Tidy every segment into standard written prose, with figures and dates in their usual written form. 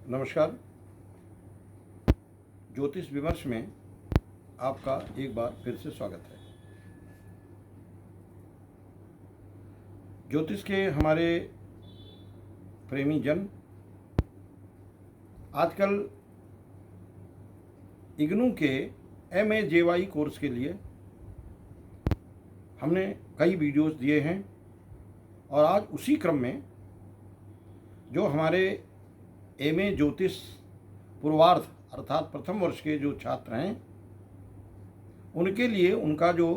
नमस्कार। ज्योतिष विमर्श में आपका एक बार फिर से स्वागत है। ज्योतिष के हमारे प्रेमी जन आजकल इग्नू के MAJY कोर्स के लिए हमने कई वीडियोस दिए हैं और आज उसी क्रम में जो हमारे MA ज्योतिष पूर्वार्ध अर्थात प्रथम वर्ष के जो छात्र हैं उनके लिए उनका जो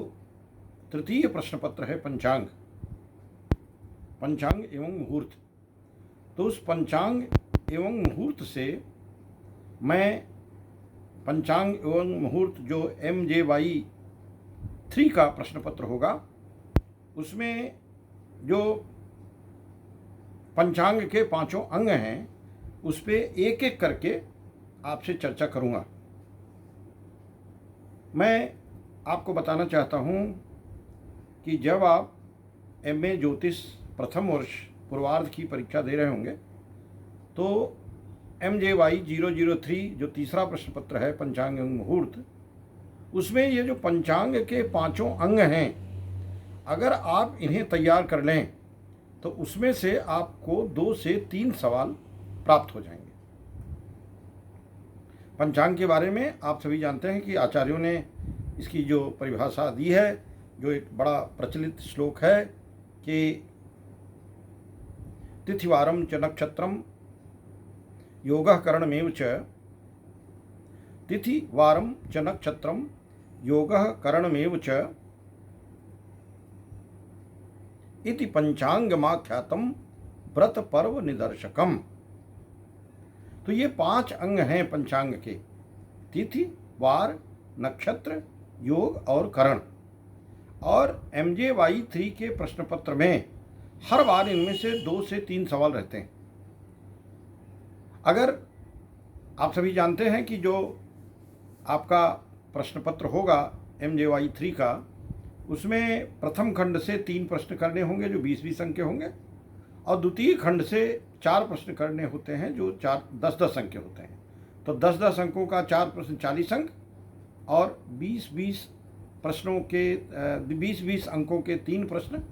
तृतीय प्रश्न पत्र है पंचांग एवं मुहूर्त, तो उस पंचांग एवं मुहूर्त से मैं पंचांग एवं मुहूर्त जो MJY 3 का प्रश्न पत्र होगा उसमें जो पंचांग के पांचों अंग हैं उस पर एक एक करके आपसे चर्चा करूंगा। मैं आपको बताना चाहता हूं कि जब आप MA ज्योतिष प्रथम वर्ष पूर्वार्ध की परीक्षा दे रहे होंगे तो MJY 003 जो तीसरा प्रश्न पत्र है पंचांग एवं मुहूर्त, उसमें ये जो पंचांग के पांचों अंग हैं अगर आप इन्हें तैयार कर लें तो उसमें से आपको 2 से 3 सवाल प्राप्त हो जाएंगे। पंचांग के बारे में आप सभी जानते हैं कि आचार्यों ने इसकी जो परिभाषा दी है, जो एक बड़ा प्रचलित श्लोक है कि तिथिवारम च नक्षत्रम योगः करणमेव च, तिथिवारम च नक्षत्रम योगः करणमेव च इति पंचांगमाख्यातम व्रत पर्व निदर्शकम। तो ये 5 अंग हैं पंचांग के, तिथि, वार, नक्षत्र, योग और करण। और MJY 3 के प्रश्न पत्र में हर बार इनमें से 2 से 3 सवाल रहते हैं। अगर आप सभी जानते हैं कि जो आपका प्रश्न पत्र होगा MJY 3 का, उसमें प्रथम खंड से 3 प्रश्न करने होंगे जो 20-20 अंक के होंगे और द्वितीय खंड से 4 प्रश्न करने होते हैं जो 10-10 अंक के होते हैं। तो 10-10 अंकों का 4 प्रश्न 40 अंक और 20-20 प्रश्नों के 20-20 अंकों के 3 प्रश्न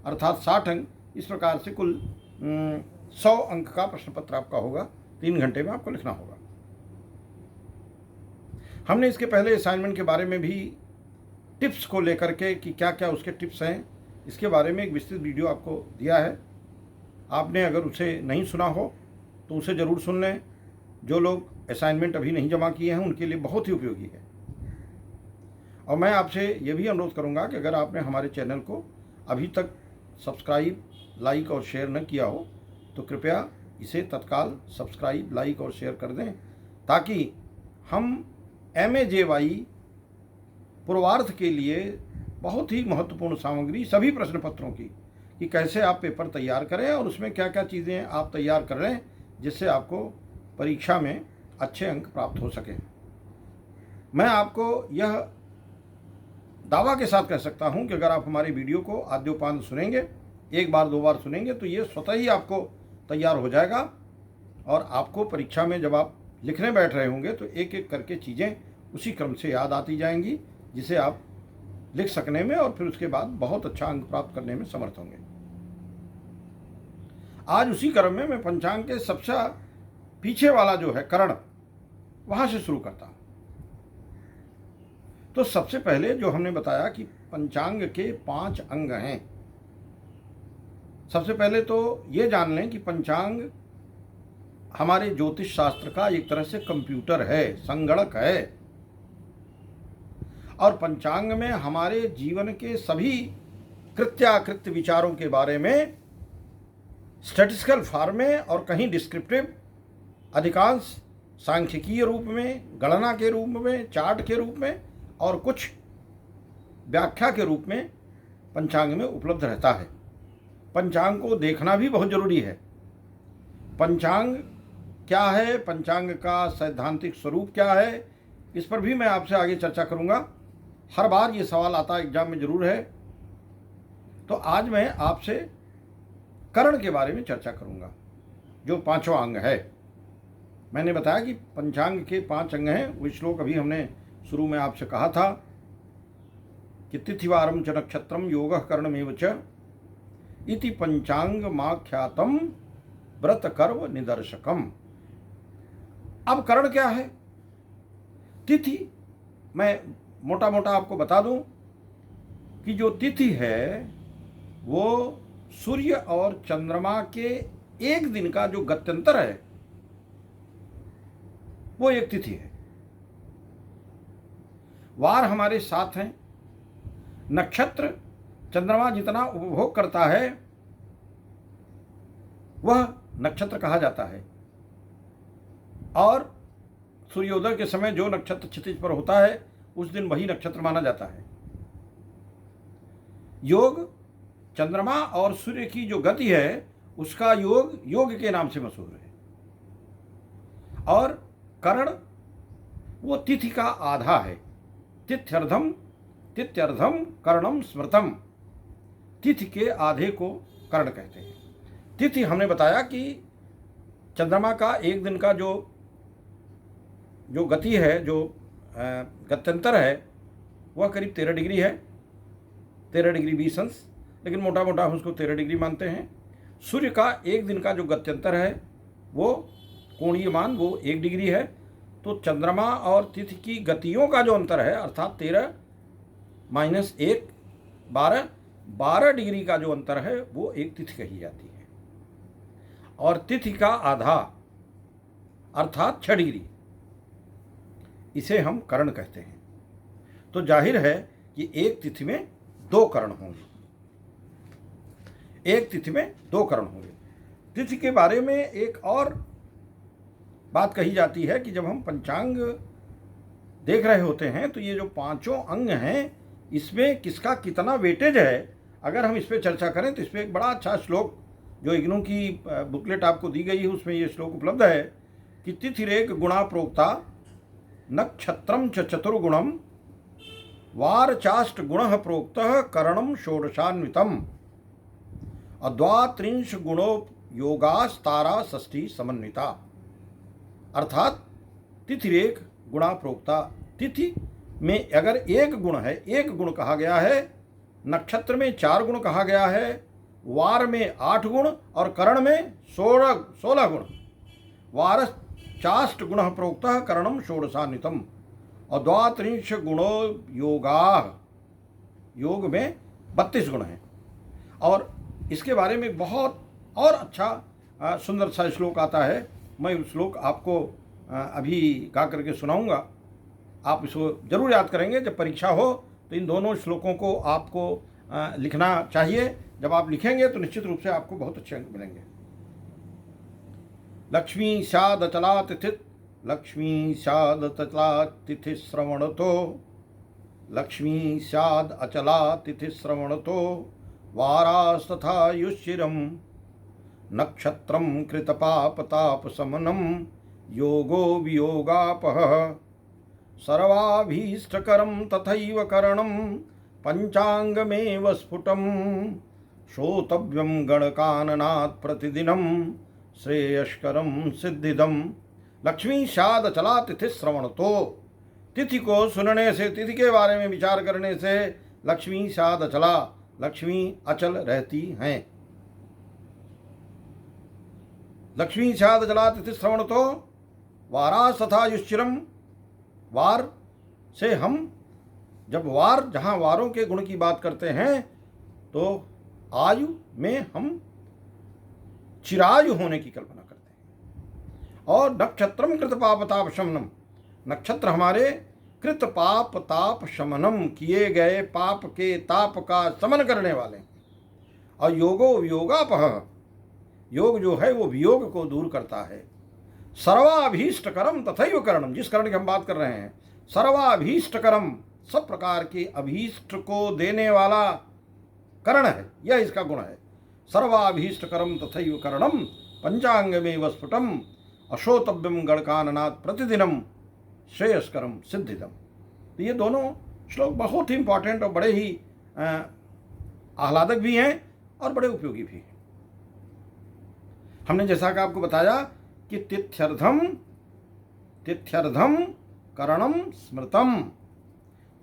अर्थात 60 अंक। इस प्रकार से कुल 100 अंक का प्रश्न पत्र आपका होगा। 3 घंटे में आपको लिखना होगा। हमने इसके पहले असाइनमेंट के बारे में भी टिप्स को लेकर के कि क्या क्या उसके टिप्स हैं, इसके बारे में एक विस्तृत वीडियो आपको दिया है। आपने अगर उसे नहीं सुना हो तो उसे ज़रूर सुन लें। जो लोग असाइनमेंट अभी नहीं जमा किए हैं उनके लिए बहुत ही उपयोगी है। और मैं आपसे ये भी अनुरोध करूंगा कि अगर आपने हमारे चैनल को अभी तक सब्सक्राइब, लाइक और शेयर न किया हो तो कृपया इसे तत्काल सब्सक्राइब, लाइक और शेयर कर दें ताकि हम MAJY पूर्वार्ध के लिए बहुत ही महत्वपूर्ण सामग्री सभी प्रश्न पत्रों की कि कैसे आप पेपर तैयार करें और उसमें क्या क्या चीज़ें आप तैयार कर लें जिससे आपको परीक्षा में अच्छे अंक प्राप्त हो सके। मैं आपको यह दावा के साथ कह सकता हूं कि अगर आप हमारी वीडियो को आद्योपांत सुनेंगे, 1 बार 2 बार सुनेंगे तो ये स्वतः ही आपको तैयार हो जाएगा और आपको परीक्षा में जब आप लिखने बैठ रहे होंगे तो एक एक करके चीज़ें उसी क्रम से याद आती जाएंगी जिसे आप लिख सकने में और फिर उसके बाद बहुत अच्छा अंक प्राप्त करने में समर्थ होंगे। आज उसी क्रम में मैं पंचांग के सबसे पीछे वाला जो है करण, वहां से शुरू करता हूं। तो सबसे पहले जो हमने बताया कि पंचांग के 5 अंग हैं। सबसे पहले तो ये जान लें कि पंचांग हमारे ज्योतिष शास्त्र का एक तरह से कंप्यूटर है, संगणक है। और पंचांग में हमारे जीवन के सभी कृत्याकृत्य विचारों के बारे में स्टैटिस्टिकल फॉर्म में और कहीं डिस्क्रिप्टिव, अधिकांश सांख्यिकीय रूप में, गणना के रूप में, चार्ट के रूप में और कुछ व्याख्या के रूप में पंचांग में उपलब्ध रहता है। पंचांग को देखना भी बहुत जरूरी है। पंचांग क्या है, पंचांग का सैद्धांतिक स्वरूप क्या है, इस पर भी मैं आपसे आगे चर्चा करूंगा। हर बार ये सवाल आता एग्जाम में जरूर है। तो आज मैं आपसे करण के बारे में चर्चा करूंगा, जो पांचवा अंग है। मैंने बताया कि पंचांग के 5 अंग हैं। वो श्लोक अभी हमने शुरू में आपसे कहा था कि तिथिवारम च नक्षत्रम योगः करणमेव च इति पंचांगमाख्यातम व्रत कर्म निदर्शकम। अब करण क्या है? तिथि मैं मोटा मोटा आपको बता दूं कि जो तिथि है वो सूर्य और चंद्रमा के एक दिन का जो गत्यंतर है वो एक तिथि है। वार हमारे 7 हैं। नक्षत्र चंद्रमा जितना उपभोग करता है वह नक्षत्र कहा जाता है, और सूर्योदय के समय जो नक्षत्र क्षितिज पर होता है उस दिन वही नक्षत्र माना जाता है। योग चंद्रमा और सूर्य की जो गति है उसका योग योग के नाम से मशहूर है। और करण वो तिथि का आधा है। तिथ्यर्धम करणम स्मृतम। तिथि के आधे को करण कहते हैं। तिथि हमने बताया कि चंद्रमा का एक दिन का जो गति है, जो गत्यंतर है, वह करीब 13 डिग्री है, 13 डिग्री 20 अंश, लेकिन मोटा मोटा हम उसको 13 डिग्री मानते हैं। सूर्य का एक दिन का जो गत्यंतर है वो कोणीय मान वो 1 डिग्री है। तो चंद्रमा और तिथि की गतियों का जो अंतर है अर्थात 13 - 1 12 डिग्री का जो अंतर है वो एक तिथि कही जाती है। और तिथि का आधा अर्थात 6 डिग्री, इसे हम करण कहते हैं। तो जाहिर है कि एक तिथि में 2 करण होंगे, एक तिथि में 2 करण होंगे। तिथि के बारे में एक और बात कही जाती है कि जब हम पंचांग देख रहे होते हैं तो ये जो 5 अंग हैं इसमें किसका कितना वेटेज है, अगर हम इस पर चर्चा करें तो इस पर एक बड़ा अच्छा श्लोक जो इग्नू की बुकलेट आपको दी गई है उसमें ये श्लोक उपलब्ध है कि तिथिरेक गुणा प्रोक्ता नक्षत्रम च चतुर्गुणम वार चाष्ट गुण प्रोक्तः करणम षोडशान्वितम अद्वात्रिंश गुणो योगास्तारा षष्ठी समन्विता। अर्थात तिथिरेक गुणा प्रोक्ता। तिथि में अगर एक गुण है, एक गुण कहा गया है, नक्षत्र में 4 गुण कहा गया है, वार में 8 गुण और करण में 16 गुण। वार चाष्ट गुण प्रोक्तः करणम षोडशान्वितम और द्वात्रिंश गुणो योगा। योग में 32 गुण हैं। और इसके बारे में बहुत और अच्छा सुंदर सा श्लोक आता है। मैं उस श्लोक आपको अभी गा करके सुनाऊंगा। आप इसको जरूर याद करेंगे। जब परीक्षा हो तो इन दोनों श्लोकों को आपको लिखना चाहिए। जब आप लिखेंगे तो निश्चित रूप से आपको बहुत अच्छे अंक मिलेंगे। लक्ष्मी स्याद अचला तिथि, लक्ष्मी स्याद अचला तिथि श्रवणतो, लक्ष्मी स्याद अचला तिथि श्रवणतो वारास्तथा युश्चिरम नक्षत्रम कृतपापतापशमनम योगो वियोगापः सर्वाभीष्टकरं तथैव करणं पंचांगमेव स्फुटं श्रोतव्यं गणकाननात् प्रतिदिनं श्रेयस्करं सिद्धिदं। लक्ष्मी स्याद चला तिथि श्रवणतो। तिथि को सुनने से, तिथि के बारे में विचार करने से लक्ष्मी स्याद अचला, लक्ष्मी अचल रहती हैं। लक्ष्मी स्याद अचला तिथि श्रवणतो वारास तथा युश्चिरम। वार से हम जब वार, जहाँ वारों के गुण की बात करते हैं तो आयु में हम चिरायु होने की कल्पना करते हैं। और नक्षत्रम कृत पाप ताप शमनम, नक्षत्र हमारे कृत पाप ताप शमनम, किए गए पाप के ताप का शमन करने वाले हैं। और योगो वियोगापह, योग जो है वो वियोग को दूर करता है। सर्वाभीष्टकरम तथैव करणम, जिस करण की हम बात कर रहे हैं, सर्वाभीष्टकरम, सब प्रकार के अभीष्ट को देने वाला करण है, यह इसका गुण है। सर्वाभीष्टकरम तथैव करणम पंचांगमेव स्फुटम अशोतव्यम गणकाननात् प्रतिदिनम श्रेयस्करम सिद्धिदम। तो ये दोनों श्लोक बहुत ही इंपॉर्टेंट और बड़े ही आह्लादक भी हैं और बड़े उपयोगी भी हैं। हमने जैसा कि आपको बताया कि तिथ्यर्धम तिथ्यर्धम करणम स्मृतम।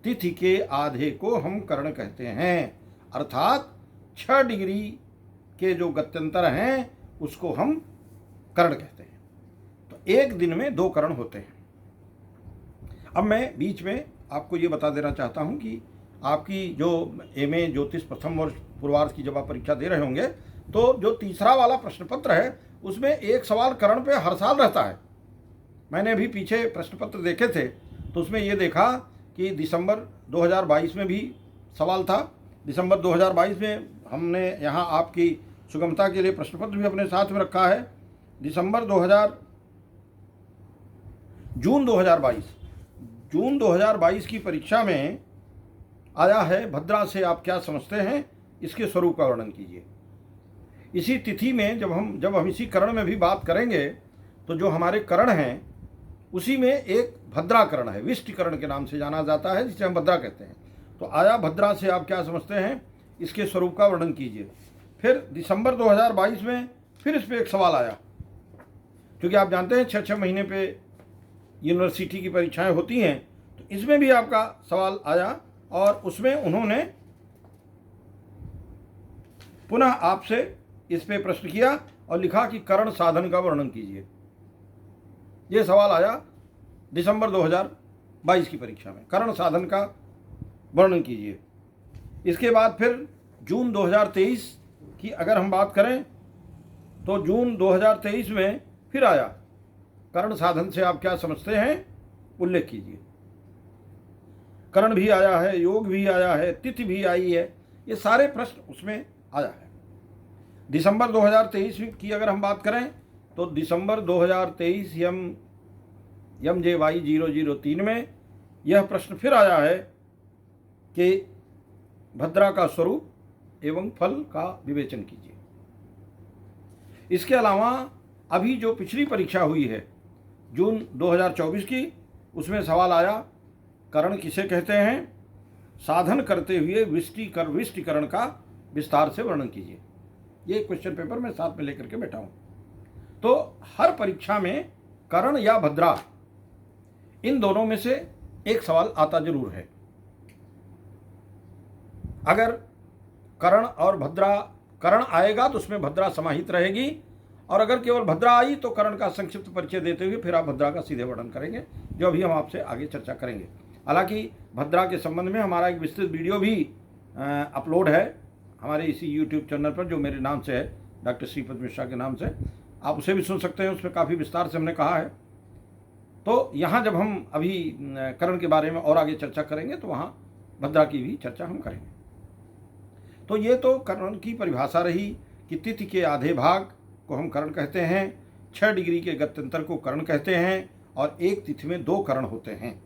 तिथि के आधे को हम करण कहते हैं, अर्थात 6 डिग्री के जो गत्यंतर हैं उसको हम करण कहते हैं। तो एक दिन में 2 करण होते हैं। अब मैं बीच में आपको ये बता देना चाहता हूँ कि आपकी जो एमए ज्योतिष प्रथम वर्ष पूर्वार्ध की जब आप परीक्षा दे रहे होंगे तो जो तीसरा वाला प्रश्न पत्र है उसमें एक सवाल करण पे हर साल रहता है। मैंने अभी पीछे प्रश्न पत्र देखे थे तो उसमें ये देखा कि दिसंबर 2022 में भी सवाल था। दिसंबर 2022 में हमने यहाँ आपकी सुगमता के लिए प्रश्न पत्र भी अपने साथ में रखा है। जून 2022 की परीक्षा में आया है, भद्रा से आप क्या समझते हैं, इसके स्वरूप का वर्णन कीजिए। इसी तिथि में जब हम इसी करण में भी बात करेंगे तो जो हमारे करण हैं उसी में एक भद्रा करण है, विष्टिकरण के नाम से जाना जाता है, जिसे हम भद्रा कहते हैं। तो आया भद्रा से आप क्या समझते हैं, इसके स्वरूप का वर्णन कीजिए। फिर दिसंबर 2022 में फिर इस पर एक सवाल आया, क्योंकि आप जानते हैं 6-6 महीने पे यूनिवर्सिटी की परीक्षाएं होती हैं, तो इसमें भी आपका सवाल आया और उसमें उन्होंने पुनः आपसे इस पे प्रश्न किया और लिखा कि करण साधन का वर्णन कीजिए। ये सवाल आया दिसंबर 2022 की परीक्षा में, करण साधन का वर्णन कीजिए। इसके बाद फिर जून 2023 की अगर हम बात करें तो जून 2023 में फिर आया, करण साधन से आप क्या समझते हैं, उल्लेख कीजिए। करण भी आया है, योग भी आया है, तिथि भी आई है, ये सारे प्रश्न उसमें आया है। दिसंबर 2023 की अगर हम बात करें तो दिसंबर 2023 MJY 003 में यह प्रश्न फिर आया है कि भद्रा का स्वरूप एवं फल का विवेचन कीजिए। इसके अलावा अभी जो पिछली परीक्षा हुई है जून 2024 की, उसमें सवाल आया करण किसे कहते हैं, साधन करते हुए विष्टिकरण का विस्तार से वर्णन कीजिए। ये क्वेश्चन पेपर मैं साथ में लेकर के बैठा हूं। तो हर परीक्षा में करण या भद्रा, इन दोनों में से एक सवाल आता जरूर है। अगर करण और भद्रा, करण आएगा तो उसमें भद्रा समाहित रहेगी, और अगर केवल भद्रा आई तो करण का संक्षिप्त परिचय देते हुए फिर आप भद्रा का सीधे वर्णन करेंगे, जो अभी हम आपसे आगे चर्चा करेंगे। हालांकि भद्रा के संबंध में हमारा एक विस्तृत वीडियो भी अपलोड है हमारे इसी यूट्यूब चैनल पर, जो मेरे नाम से है, डॉक्टर श्रीपद मिश्रा के नाम से, आप उसे भी सुन सकते हैं। उसमें काफ़ी विस्तार से हमने कहा है। तो यहाँ जब हम अभी करण के बारे में और आगे चर्चा करेंगे तो वहाँ भद्रा की भी चर्चा हम करेंगे। तो ये तो करण की परिभाषा रही कि तिथि के आधे भाग को हम करण कहते हैं, 6 डिग्री के गत्यंतर को करण कहते हैं, और एक तिथि में 2 करण होते हैं।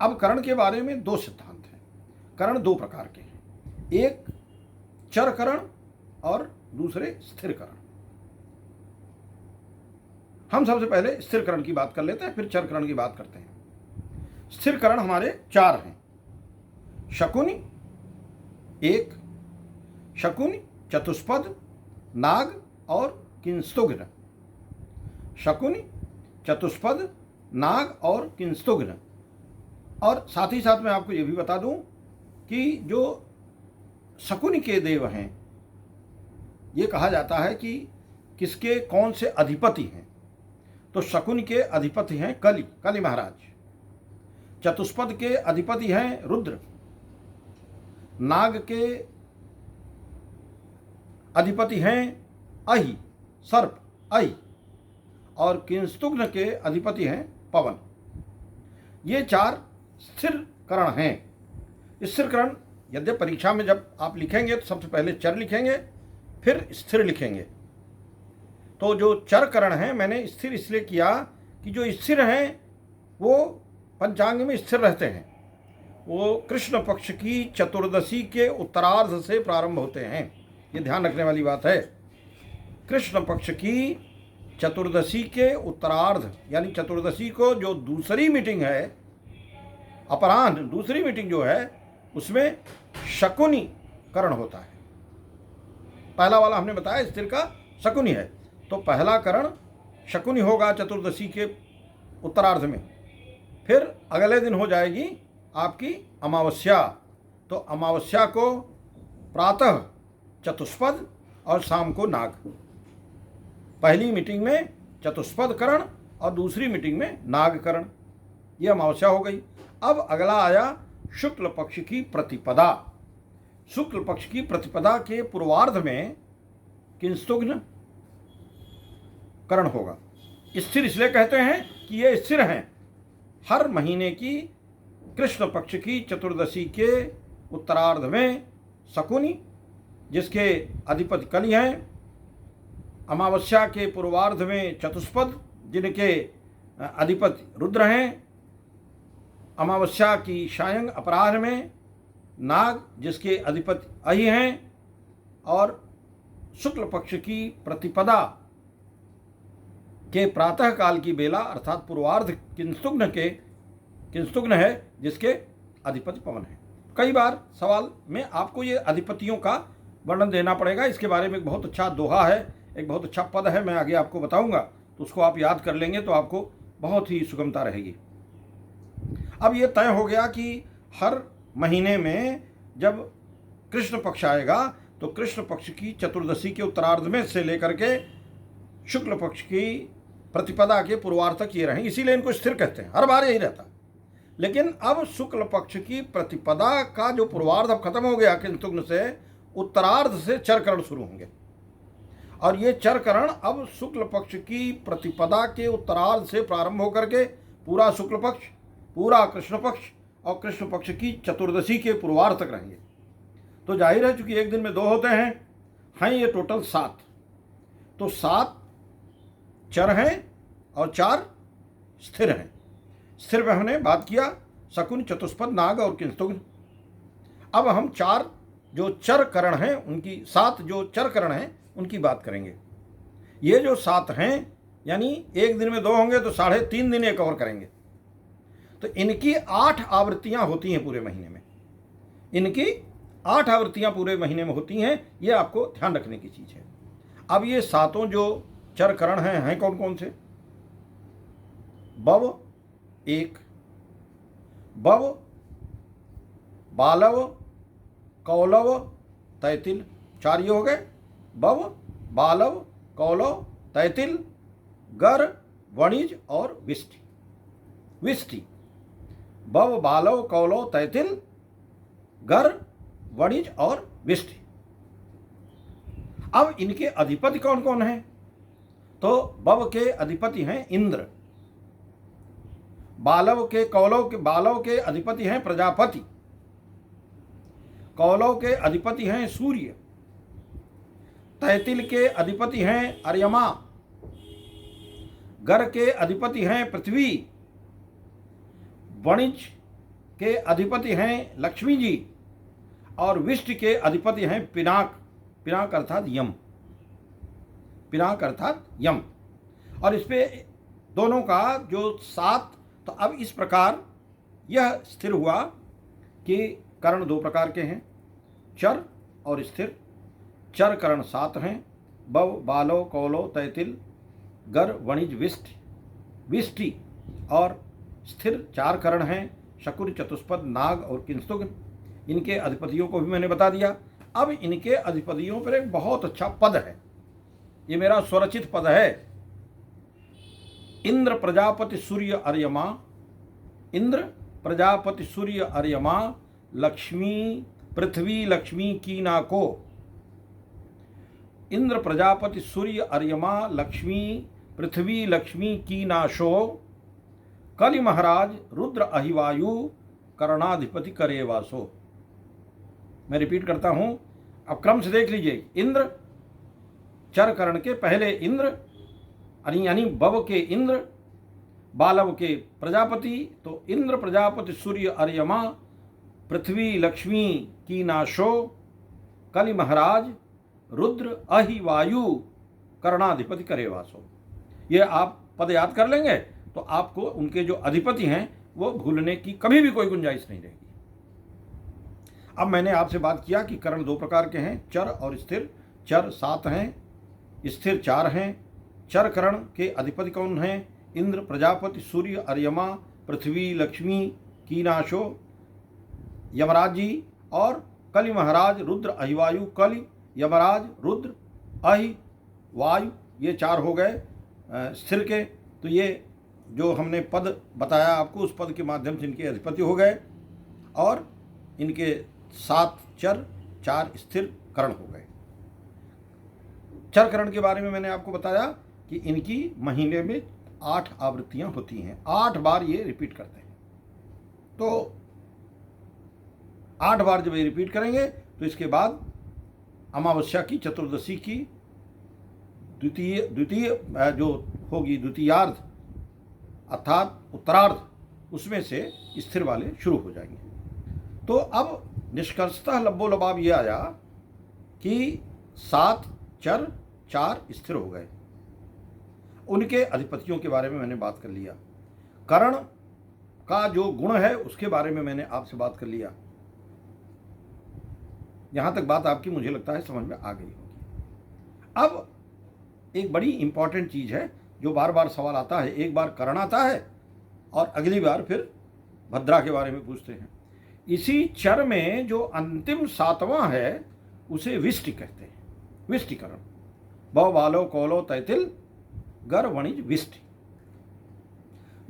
अब करण के बारे में 2 सिद्धांत हैं। करण 2 प्रकार के हैं, एक चर करण और दूसरे स्थिर करण। हम सबसे पहले स्थिर करण की बात कर लेते हैं, फिर चर करण की बात करते हैं। स्थिर करण हमारे 4 हैं। शकुनि 1, शकुनि, चतुष्पद, नाग और किंस्तुघ्न। शकुनि, चतुष्पद, नाग और किंस्तुघ्न। और साथ ही साथ मैं आपको ये भी बता दूं कि जो शकुनि के देव हैं, ये कहा जाता है कि किसके कौन से अधिपति हैं, तो शकुनि के अधिपति हैं कली महाराज, चतुष्पद के अधिपति हैं रुद्र, नाग के अधिपति हैं अहि, सर्प अहि, और किंस्तुघ्न के अधिपति हैं पवन। ये 4 स्थिर करण हैं। स्थिर करण यद्यप परीक्षा में जब आप लिखेंगे तो सबसे पहले चर लिखेंगे, फिर स्थिर लिखेंगे। तो जो चर करण हैं, मैंने स्थिर इसलिए किया कि जो स्थिर हैं वो पंचांग में स्थिर रहते हैं। वो कृष्ण पक्ष की चतुर्दशी के उत्तरार्ध से प्रारंभ होते हैं, ये ध्यान रखने वाली बात है। कृष्ण पक्ष की चतुर्दशी के उत्तरार्ध, यानी चतुर्दशी को जो दूसरी मीटिंग है, अपराह्न दूसरी मीटिंग जो है, उसमें शकुनि करण होता है। पहला वाला हमने बताया स्थिर का शकुनि है, तो पहला करण शकुनि होगा चतुर्दशी के उत्तरार्ध में। फिर अगले दिन हो जाएगी आपकी अमावस्या। तो अमावस्या को प्रातः चतुष्पद और शाम को नाग। पहली मीटिंग में चतुष्पद करण और दूसरी मीटिंग में नागकरण। ये अमावस्या हो गई। अब अगला आया शुक्ल पक्ष की प्रतिपदा। शुक्ल पक्ष की प्रतिपदा के पूर्वार्ध में किंस्तुघ्न करण होगा। स्थिर इसलिए कहते हैं कि ये स्थिर हैं। हर महीने की कृष्ण पक्ष की चतुर्दशी के उत्तरार्ध में शकुनी, जिसके अधिपति कलि हैं, अमावस्या के पूर्वार्ध में चतुष्पद, जिनके अधिपति रुद्र हैं, अमावस्या की सायं अपराह्न में नाग, जिसके अधिपति अहि हैं, और शुक्ल पक्ष की प्रतिपदा के प्रातः काल की बेला अर्थात पूर्वार्ध किंस्तुघ्न है, जिसके अधिपति पवन है। कई बार सवाल में आपको ये अधिपतियों का वर्णन देना पड़ेगा। इसके बारे में एक बहुत अच्छा दोहा है, एक बहुत अच्छा पद है, मैं आगे आपको बताऊंगा, तो उसको आप याद कर लेंगे तो आपको बहुत ही सुगमता रहेगी। अब ये तय हो गया कि हर महीने में जब कृष्ण पक्ष आएगा तो कृष्ण पक्ष की चतुर्दशी के उत्तरार्ध में से लेकर के शुक्ल पक्ष की प्रतिपदा के पूर्वार्ध तक ये रहेंगे, इसीलिए इनको स्थिर कहते हैं। हर बार यही रहता। लेकिन अब शुक्ल पक्ष की प्रतिपदा का जो पूर्वार्ध अब खत्म हो गया किंतुघ्न से, उत्तरार्ध से चरकरण शुरू होंगे। और ये चरकरण अब शुक्ल पक्ष की प्रतिपदा के उत्तरार्ध से प्रारंभ होकर के पूरा शुक्ल पक्ष, पूरा कृष्ण पक्ष और कृष्ण पक्ष की चतुर्दशी के पूर्वार्ध तक रहेंगे। तो जाहिर है चूंकि एक दिन में 2 होते हैं ये टोटल 7। तो 7 चर हैं और 4 स्थिर हैं। स्थिर में हमने बात किया शकुन, चतुष्पद, नाग और किंस्तुघ्न। अब हम 4 जो चर करण हैं उनकी, 7 जो चर करण हैं उनकी बात करेंगे। ये जो 7 हैं यानी एक दिन में 2 होंगे तो 3.5 दिन ये कवर करेंगे। तो इनकी 8 आवृत्तियां होती हैं पूरे महीने में। इनकी 8 आवृत्तियां पूरे महीने में होती हैं, ये आपको ध्यान रखने की चीज़ है। अब ये 7 जो चर करण हैं कौन कौन से? बव 1, बव, बालव, कौलव, तैतिल, 4 ये हो गए। बव, बालव, कौलव, तैतिल, गर, वणिज और विष्टि। विष्टि, बव, बालव, कौलव, तैतिल, गर, वणिज और विष्टि। अब इनके अधिपति कौन कौन हैं? तो बव के अधिपति हैं इंद्र, बालव के अधिपति हैं प्रजापति, कौलव के अधिपति हैं सूर्य, तैतिल के अधिपति हैं अर्यमा, गर के अधिपति हैं पृथ्वी, वणिज के अधिपति हैं लक्ष्मी जी और विष्टि के अधिपति हैं पिनाक। पिनाक अर्थात यम। पिनाक अर्थात यम। और इस पे दोनों का जो 7, तो अब इस प्रकार यह स्थिर हुआ कि करण 2 प्रकार के हैं, चर और स्थिर। चर करण 7 हैं, बव, बालव, कौलव, तैतिल, गर, वणिज, विष्टि। और स्थिर 4 करण हैं, शकुन, चतुष्पद, नाग और किंस्तुघ्न। इनके अधिपतियों को भी मैंने बता दिया। अब इनके अधिपतियों पर एक बहुत अच्छा पद है, ये मेरा स्वरचित पद है। इंद्र प्रजापति सूर्य अर्यमा, इंद्र प्रजापति सूर्य अर्यमा, लक्ष्मी पृथ्वी लक्ष्मी कीना को। इंद्र प्रजापति सूर्य अर्यमा, लक्ष्मी पृथ्वी लक्ष्मी कीनाशो, कलि महाराज रुद्र अहिवायु, करणाधिपति करेवासो। मैं रिपीट करता हूं, अब क्रम से देख लीजिए। इंद्र चर करण के पहले इंद्र यानी बव के इंद्र, बालव के प्रजापति, तो इंद्र प्रजापति सूर्य अर्यमा, पृथ्वी लक्ष्मी कीनाशो, कलि महाराज रुद्र अहिवायु, करणाधिपति करेवासो। ये आप पद याद कर लेंगे तो आपको उनके जो अधिपति हैं वो भूलने की कभी भी कोई गुंजाइश नहीं रहेगी। अब मैंने आपसे बात किया कि करण 2 प्रकार के हैं, चर और स्थिर। चर 7 हैं, स्थिर 4 हैं। चर करण के अधिपति कौन हैं? इंद्र, प्रजापति, सूर्य, अर्यमा, पृथ्वी, लक्ष्मी, कीनाशो, यमराज जी और कलि महाराज, रुद्र, अहिवायु, कलि, यमराज, रुद्र, अहि, वायु, ये 4 हो गए स्थिर के। तो ये जो हमने पद बताया आपको, उस पद के माध्यम से इनके अधिपति हो गए और इनके 7 चर, 4 स्थिर करण हो गए। चर करण के बारे में मैंने आपको बताया कि इनकी महीने में 8 आवृत्तियां होती हैं, 8 बार ये रिपीट करते हैं। तो 8 बार जब ये रिपीट करेंगे तो इसके बाद अमावस्या की, चतुर्दशी की, द्वितीय जो होगी द्वितीयार्ध अर्थात उत्तरार्ध, उसमें से स्थिर वाले शुरू हो जाएंगे। तो अब निष्कर्षतः लब्बोलबाब ये आया कि 7 चर, 4 स्थिर हो गए। उनके अधिपतियों के बारे में मैंने बात कर लिया। करण का जो गुण है उसके बारे में मैंने आपसे बात कर लिया। यहां तक बात आपकी मुझे लगता है समझ में आ गई होगी। अब एक बड़ी इंपॉर्टेंट चीज है जो बार बार सवाल आता है। एक बार करण आता है और अगली बार फिर भद्रा के बारे में पूछते हैं। इसी चर में जो अंतिम 7वां है उसे विष्टि कहते हैं, विष्टिकरण। ब, बालो, कौलो, तैतिल, गर, वणिज, विष्टि।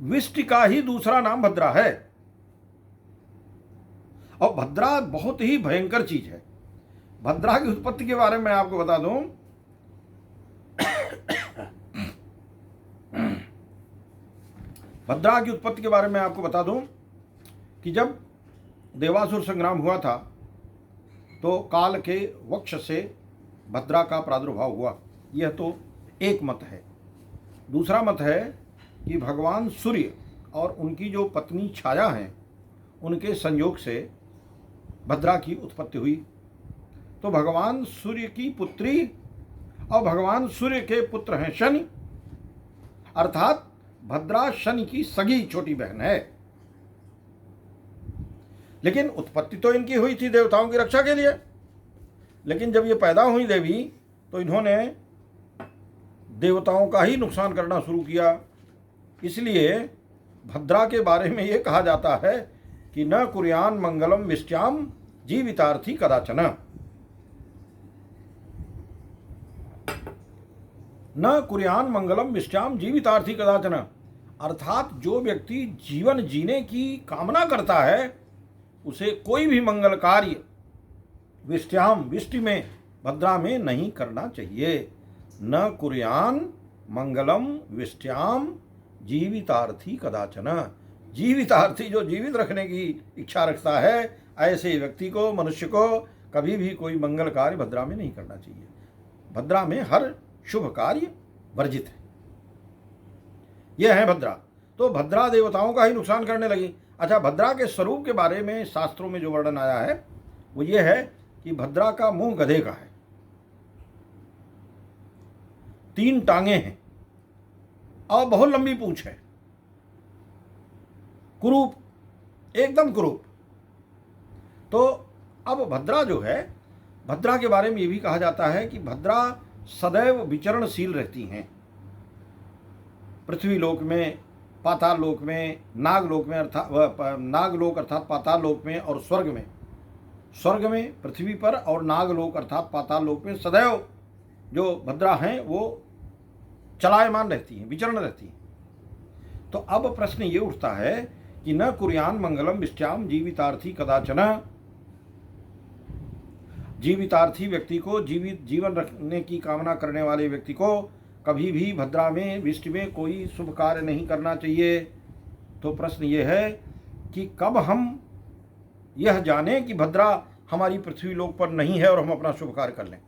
विष्टि का ही दूसरा नाम भद्रा है। और भद्रा बहुत ही भयंकर चीज है। भद्रा की उत्पत्ति के बारे में आपको बता दूं, भद्रा की उत्पत्ति के बारे में आपको बता दूं कि जब देवासुर संग्राम हुआ था तो काल के वक्ष से भद्रा का प्रादुर्भाव हुआ। यह तो एक मत है। दूसरा मत है कि भगवान सूर्य और उनकी जो पत्नी छाया हैं उनके संयोग से भद्रा की उत्पत्ति हुई। तो भगवान सूर्य की पुत्री और भगवान सूर्य के पुत्र हैं शनि, अर्थात भद्रा शनि की सगी छोटी बहन है। लेकिन उत्पत्ति तो इनकी हुई थी देवताओं की रक्षा के लिए। लेकिन जब ये पैदा हुई देवी तो इन्होंने देवताओं का ही नुकसान करना शुरू किया। इसलिए भद्रा के बारे में ये कहा जाता है कि न कुर्यान मंगलम विष्ट्याम जीवितार्थी कदाचन। न कुर्यान मंगलम विष्ट्याम जीवितार्थी कदाचन, अर्थात जो व्यक्ति जीवन जीने की कामना करता है उसे कोई भी मंगल कार्य विष्ट्याम, विष्टि में, भद्रा में नहीं करना चाहिए। न कुर्यान मंगलम विष्ट्याम जीवितार्थी कदाचन। जीवितार्थी जो जीवित रखने की इच्छा रखता है, ऐसे व्यक्ति को, मनुष्य को कभी भी कोई मंगल कार्य भद्रा में नहीं करना चाहिए। भद्रा में हर शुभ कार्य वर्जित है। यह है भद्रा। तो भद्रा देवताओं का ही नुकसान करने लगी। अच्छा, भद्रा के स्वरूप के बारे में शास्त्रों में जो वर्णन आया है वो ये है कि भद्रा का मुंह गधे का है, 3 टांगे हैं और बहुत लंबी पूंछ है, कुरूप, एकदम कुरूप। तो अब भद्रा जो है, भद्रा के बारे में ये भी कहा जाता है कि भद्रा सदैव विचरणशील रहती हैं। पृथ्वी लोक में, पाताल लोक में, नागलोक में अर्थात नागलोक अर्थात पाताल लोक में और स्वर्ग में, स्वर्ग में, पृथ्वी पर और नागलोक अर्थात पाताल लोक में सदैव जो भद्रा हैं वो चलायमान रहती हैं, विचरण रहती हैं। तो अब प्रश्न ये उठता है कि न कुर्यान मंगलम विष्ट्याम जीवितार्थी कदाचन। जीवितार्थी व्यक्ति को, जीवन रखने की कामना करने वाले व्यक्ति को कभी भी भद्रा में, विष्टि में कोई शुभ कार्य नहीं करना चाहिए। तो प्रश्न ये है कि कब हम यह जानें कि भद्रा हमारी पृथ्वी लोक पर नहीं है और हम अपना शुभ कार्य कर लें।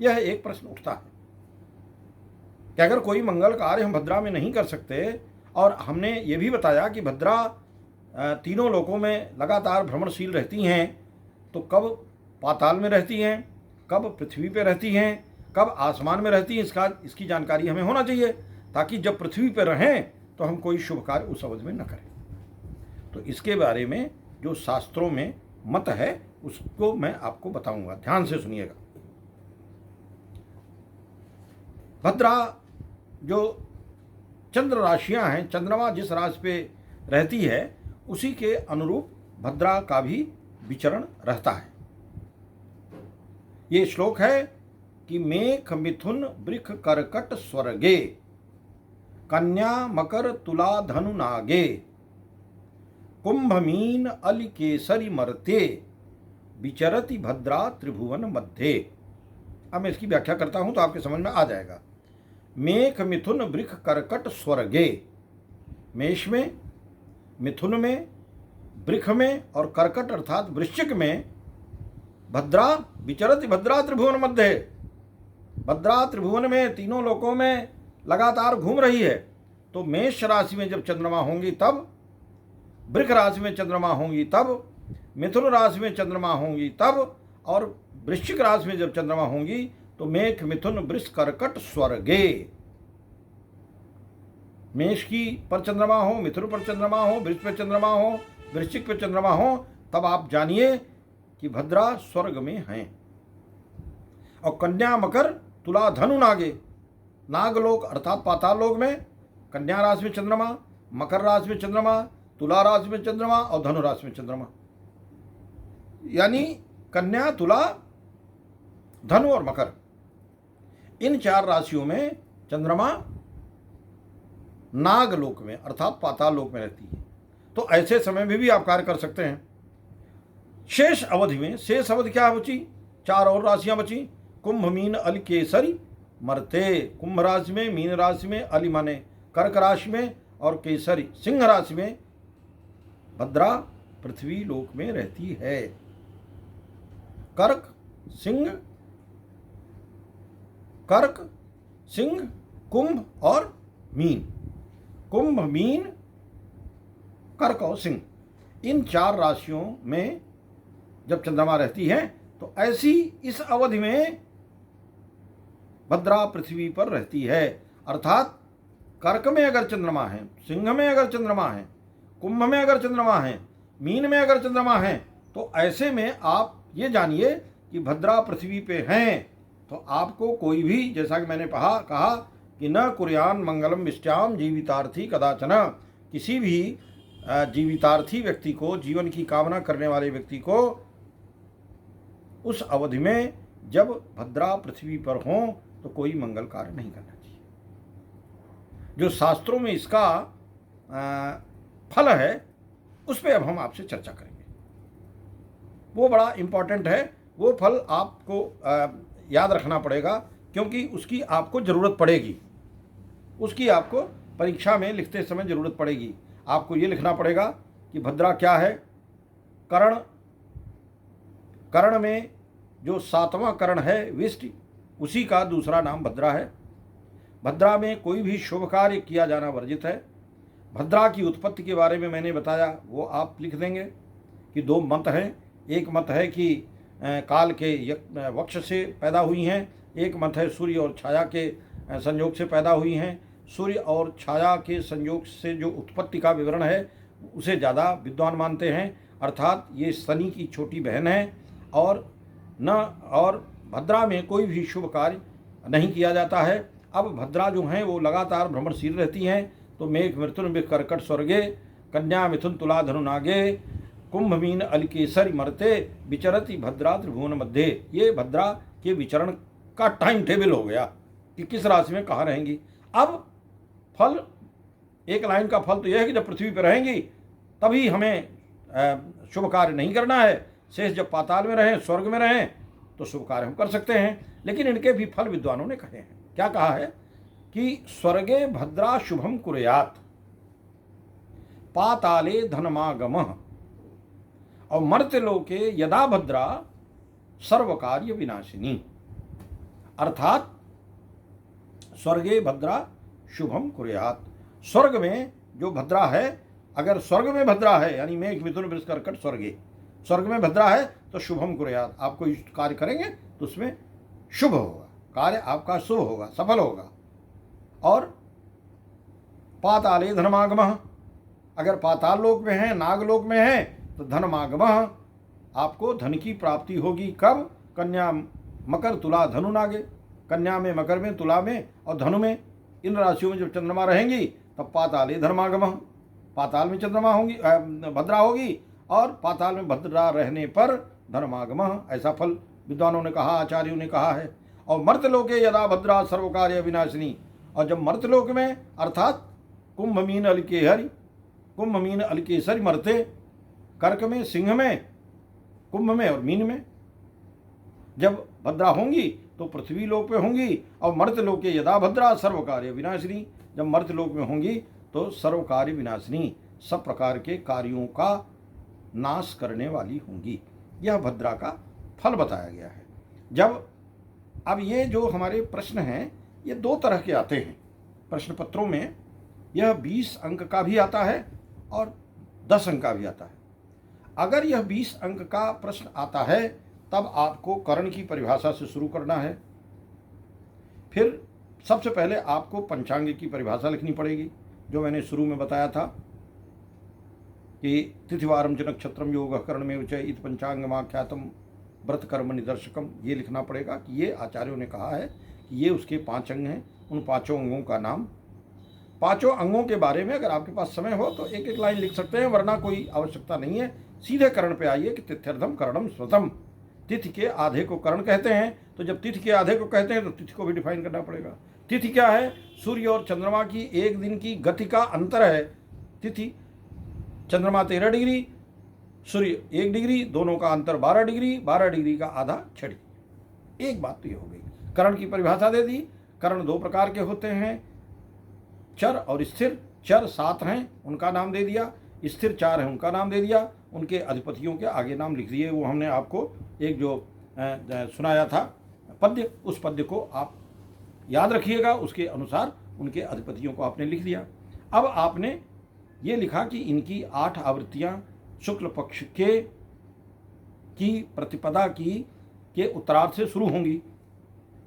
यह एक प्रश्न उठता है कि अगर कोई मंगल कार्य हम भद्रा में नहीं कर सकते, और हमने ये भी बताया कि भद्रा तीनों लोकों में लगातार भ्रमणशील रहती हैं, तो कब पाताल में रहती हैं, कब पृथ्वी पर रहती हैं, कब आसमान में रहती हैं, इसकी जानकारी हमें होना चाहिए, ताकि जब पृथ्वी पर रहें तो हम कोई शुभ कार्य उस अवधि में न करें। तो इसके बारे में जो शास्त्रों में मत है उसको मैं आपको बताऊंगा, ध्यान से सुनिएगा। भद्रा जो चंद्र राशियां हैं, चंद्रमा जिस राशि पे रहती है उसी के अनुरूप भद्रा का भी विचरण रहता है। ये श्लोक है कि मेघ मिथुन वृख कर्कट स्वर्गे, कन्या मकर तुला धनु नागे, कुंभ मीन अल केसरी मर्ते, विचरति भद्रा त्रिभुवन मध्य। अब मैं इसकी व्याख्या करता हूं तो आपके समझ में आ जाएगा। मेघ मिथुन वृख कर्कट स्वर्गे, मेष में, मिथुन में, वृख में और कर्कट अर्थात वृश्चिक में भद्रा विचरति भद्रा त्रिभुवन मध्य। भद्रा त्रिभुवन में, तीनों लोकों में लगातार घूम रही है। तो मेष राशि में जब चंद्रमा होंगी तब, वृष राशि में चंद्रमा होंगी तब, मिथुन राशि में चंद्रमा होंगी तब, और वृश्चिक राशि में जब चंद्रमा होंगी तो मेष मिथुन वृष कर्कट स्वर्गे। मेष की पर चंद्रमा हो, मिथुन पर चंद्रमा हो, वृष पर चंद्रमा हो, वृश्चिक पर चंद्रमा हो, तब आप जानिए कि भद्रा स्वर्ग में हैं। और कन्या मकर तुला धनु नागे, नागलोक अर्थात पाताल लोक में कन्या राशि में चंद्रमा, मकर राशि में चंद्रमा, तुला राशि में चंद्रमा और धनु राशि में चंद्रमा। यानी कन्या, तुला, धनु और मकर, इन 4 राशियों में चंद्रमा नागलोक में अर्थात पाताल लोक में रहती है। तो ऐसे समय में भी आप कार्य कर सकते हैं। शेष अवधि में, शेष अवधि क्या बची? 4 और राशियां बची। कुंभ मीन अल केसरी मरते, कुंभ राशि में, मीन राशि में, अली माने कर्क राशि में, और केसरी सिंह राशि में भद्रा पृथ्वी लोक में रहती है। कर्क सिंह, कुंभ और मीन, कुंभ मीन कर्क और सिंह, इन 4 राशियों में जब चंद्रमा रहती है तो ऐसी इस अवधि में भद्रा पृथ्वी पर रहती है। अर्थात कर्क में अगर चंद्रमा है, सिंह में अगर चंद्रमा है, कुंभ में अगर चंद्रमा है, मीन में अगर चंद्रमा है, तो ऐसे में आप ये जानिए कि भद्रा पृथ्वी पे हैं। तो आपको कोई भी, जैसा कि मैंने कहा कि न कुर्यान मंगलम विष्ट्याम जीवितार्थी कदाचन, किसी भी जीवितार्थी व्यक्ति को, जीवन की कामना करने वाले व्यक्ति को उस अवधि में जब भद्रा पृथ्वी पर हों तो कोई मंगल कार्य नहीं करना चाहिए। जो शास्त्रों में इसका फल है उस पर अब हम आपसे चर्चा करेंगे। वो बड़ा इम्पॉर्टेंट है। वो फल आपको याद रखना पड़ेगा, क्योंकि उसकी आपको ज़रूरत पड़ेगी। उसकी आपको परीक्षा में लिखते समय ज़रूरत पड़ेगी। आपको ये लिखना पड़ेगा कि भद्रा क्या है। कर्ण में जो 7वां कर्ण है विष्टि, उसी का दूसरा नाम भद्रा है। भद्रा में कोई भी शुभ कार्य किया जाना वर्जित है। भद्रा की उत्पत्ति के बारे में मैंने बताया, वो आप लिख देंगे कि 2 मत हैं। एक मत है कि काल के वक्ष से पैदा हुई हैं, एक मत है सूर्य और छाया के संयोग से पैदा हुई हैं। सूर्य और छाया के संयोग से जो उत्पत्ति का विवरण है उसे ज़्यादा विद्वान मानते हैं, अर्थात ये शनि की छोटी बहन है। और भद्रा में कोई भी शुभ कार्य नहीं किया जाता है। अब भद्रा जो हैं वो लगातार भ्रमणशील रहती हैं। तो मेघ मिथुन वृष कर्कट स्वर्गे, कन्या मिथुन तुला धनु नागे, कुंभ मीन अल केसरी मरते, विचरति भद्रा त्रिभुवन मध्य। ये भद्रा के विचरण का टाइम टेबल हो गया कि किस राशि में कहाँ रहेंगी। अब फल, एक लाइन का फल तो यह है कि जब पृथ्वी पर रहेंगी तभी हमें शुभ कार्य नहीं करना है। शेष जब पाताल में रहें, स्वर्ग में रहें, तो शुभ कार्य हम कर सकते हैं। लेकिन इनके भी फल विद्वानों ने कहे हैं। क्या कहा है कि स्वर्गे भद्रा शुभम कुर्यात, पाताले धनमागमः, और मर्त्यलोके यदा भद्रा सर्वकार्य विनाशिनी। अर्थात स्वर्गे भद्रा शुभम कुर्यात, स्वर्ग में जो भद्रा है, अगर स्वर्ग में भद्रा है यानी मेघ मिथुन वृष कर्कट स्वर्गे, स्वर्ग में भद्रा है तो शुभम कुर्यात, आप कोई कार्य करेंगे तो उसमें शुभ होगा, कार्य आपका शुभ होगा, सफल होगा। और पाताले धनमागमः, अगर पाताल लोक में है, नागलोक में है, तो धनमागमः, आपको धन की प्राप्ति होगी। कब? कन्या मकर तुला धनु नागे, कन्या में, मकर में, तुला में और धनु में, इन राशियों में जब चंद्रमा रहेंगी तब पाताले धर्मागमः, पाताल में चंद्रमा होगी, भद्रा होगी, और पाताल में भद्रा रहने पर धर्मागमः, ऐसा फल विद्वानों ने कहा, आचार्यों ने कहा है। और मर्तलोके यदा भद्रा सर्वकार्य विनाशिनी, और जब मर्तलोक में अर्थात कुंभमीन अलकेहरि, कुंभमीन अलकेसरी मरते, कर्क में, सिंह में, कुंभ में और मीन में जब भद्रा होंगी तो पृथ्वी लोक में होंगी। और मर्तलोके यदा भद्रा सर्व कार्य विनाशिनी, जब मर्तलोक में होंगी तो सर्व कार्य विनाशिनी, सब प्रकार के कार्यों का नाश करने वाली होंगी। यह भद्रा का फल बताया गया है। जब अब ये जो हमारे प्रश्न हैं ये दो तरह के आते हैं प्रश्न पत्रों में, यह 20 अंक का भी आता है और 10 अंक का भी आता है। अगर यह 20 अंक का प्रश्न आता है तब आपको करण की परिभाषा से शुरू करना है। फिर सबसे पहले आपको पंचांग की परिभाषा लिखनी पड़ेगी, जो मैंने शुरू में बताया था कि तिथिवारम च नक्षत्रम योग करण में उच्च इत पंचांगमाख्यातम व्रत कर्म निदर्शकम, ये लिखना पड़ेगा कि ये आचार्यों ने कहा है कि ये उसके 5 अंग हैं। उन 5 अंगों का नाम, 5 अंगों के बारे में अगर आपके पास समय हो तो एक एक लाइन लिख सकते हैं, वरना कोई आवश्यकता नहीं है। सीधे करण पे आइए कि तिथ्यर्धम करणम स्वतम, तिथि के आधे को करण कहते हैं। तो जब तिथि के आधे को कहते हैं तो तिथि को भी डिफाइन करना पड़ेगा। तिथि क्या है? सूर्य और चंद्रमा की एक दिन की गति का अंतर है तिथि। चंद्रमा 13 डिग्री, सूर्य 1 डिग्री, दोनों का अंतर 12 डिग्री, 12 डिग्री का आधा 6 डिग्री। एक बात तो ये हो गई। करण की परिभाषा दे दी। करण 2 प्रकार के होते हैं, चर और स्थिर। चर 7 हैं, उनका नाम दे दिया। स्थिर 4 हैं, उनका नाम दे दिया। उनके अधिपतियों के आगे नाम लिख दिए। वो हमने आपको एक जो सुनाया था पद्य, उस पद्य को आप याद रखिएगा, उसके अनुसार उनके अधिपतियों को आपने लिख दिया। अब आपने ये लिखा कि इनकी 8 आवृत्तियां शुक्ल पक्ष की प्रतिपदा के उत्तरार्ध से शुरू होंगी।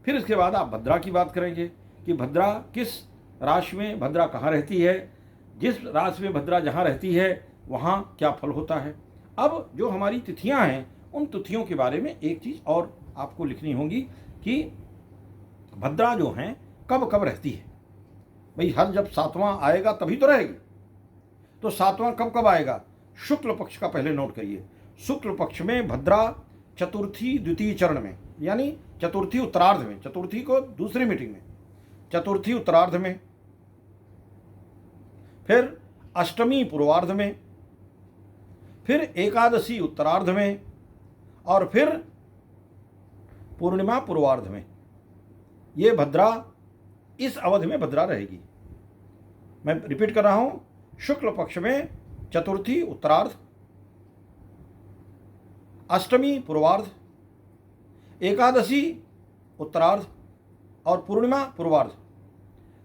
फिर इसके बाद आप भद्रा की बात करेंगे कि भद्रा किस राशि में, भद्रा कहाँ रहती है, जिस राशि में भद्रा जहाँ रहती है वहाँ क्या फल होता है। अब जो हमारी तिथियाँ हैं उन तिथियों के बारे में एक चीज़ और आपको लिखनी होगी कि भद्रा जो हैं कब कब रहती है। भाई हर जब 7वां आएगा तभी तो रहेगी, तो 7वां कब कब आएगा? शुक्ल पक्ष का पहले नोट करिए। शुक्ल पक्ष में भद्रा चतुर्थी द्वितीय चरण में, यानी चतुर्थी उत्तरार्ध में, चतुर्थी को दूसरी मीटिंग में, चतुर्थी उत्तरार्ध में, फिर अष्टमी पूर्वार्ध में, फिर एकादशी उत्तरार्ध में, और फिर पूर्णिमा पूर्वार्ध में। ये भद्रा, इस अवधि में भद्रा रहेगी। मैं रिपीट कर रहा हूं, शुक्ल पक्ष में चतुर्थी उत्तरार्ध, अष्टमी पूर्वार्ध, एकादशी उत्तरार्ध और पूर्णिमा पूर्वार्ध।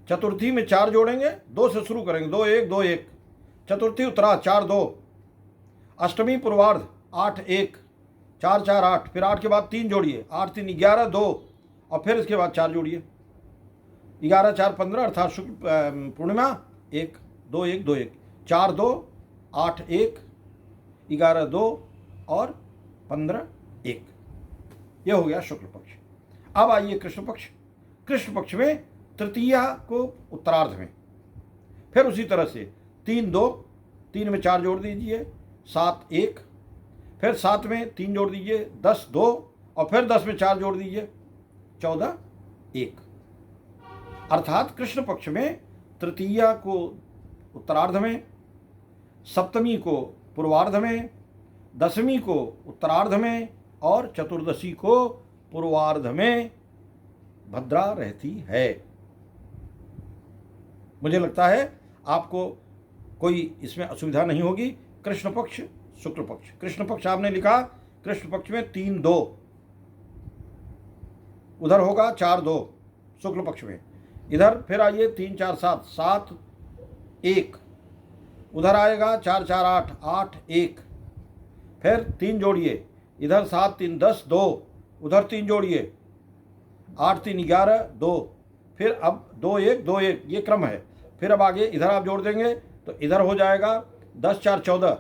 चतुर्थी में 4 जोड़ेंगे, 2 से शुरू करेंगे, 2 1 2 1। चतुर्थी उत्तरार्ध 4 2, अष्टमी पूर्वार्ध 8 1, 4 4 8, फिर 8 के बाद 3 जोड़िए, 8 3 11 2, और फिर इसके बाद 4 जोड़िए, 11 4 15, अर्थात शुक्ल पूर्णिमा 1 2 1 2 1, 4 2 8 1, 11 2 और 15 1। यह हो गया शुक्ल पक्ष। अब आइए कृष्ण पक्ष। कृष्ण पक्ष में तृतीया को उत्तरार्ध में, फिर उसी तरह से 3 2, 3 में 4 जोड़ दीजिए, 7 1, फिर 7 में 3 जोड़ दीजिए, 10 2, और फिर 10 में 4 जोड़ दीजिए, 14 1। अर्थात कृष्ण पक्ष में तृतीया को उत्तरार्ध में, सप्तमी को पूर्वार्ध में, दशमी को उत्तरार्ध में और चतुर्दशी को पूर्वार्ध में भद्रा रहती है। मुझे लगता है आपको कोई इसमें असुविधा नहीं होगी। कृष्ण पक्ष, शुक्ल पक्ष। कृष्ण पक्ष आपने लिखा, कृष्ण पक्ष में 3 2, उधर होगा 4 2 शुक्ल पक्ष में। इधर फिर आइए 3 4 7 7 1, उधर आएगा 4 4 8 8 1, फिर 3 जोड़िए, इधर 7 3 10 2, उधर 3 जोड़िए, 8 3 11 2, फिर अब 2 1 2 1, ये क्रम है। फिर अब आगे इधर आप जोड़ देंगे तो इधर हो जाएगा 10 4 14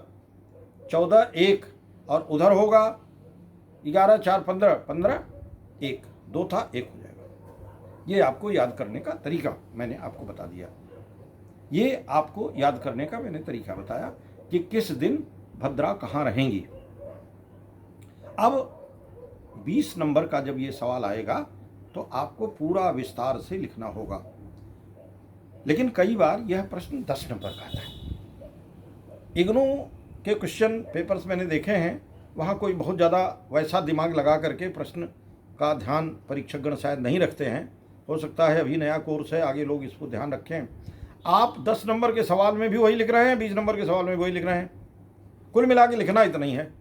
14 1, और उधर होगा 11 4 15 15 1, 2 था 1 हो जाएगा। ये आपको याद करने का तरीका मैंने आपको बता दिया। ये आपको याद करने का मैंने तरीका बताया कि किस दिन भद्रा कहाँ रहेंगी। अब 20 नंबर का जब ये सवाल आएगा तो आपको पूरा विस्तार से लिखना होगा, लेकिन कई बार यह प्रश्न 10 नंबर का आता है। इग्नू के क्वेश्चन पेपर्स मैंने देखे हैं, वहाँ कोई बहुत ज़्यादा वैसा दिमाग लगा करके प्रश्न का ध्यान परीक्षकगण शायद नहीं रखते हैं। हो सकता है अभी नया कोर्स है, आगे लोग इसको ध्यान रखें। आप 10 नंबर के सवाल में भी वही लिख रहे हैं, 20 नंबर के सवाल में भी वही लिख रहे हैं, कुल मिला के लिखना इतना ही है।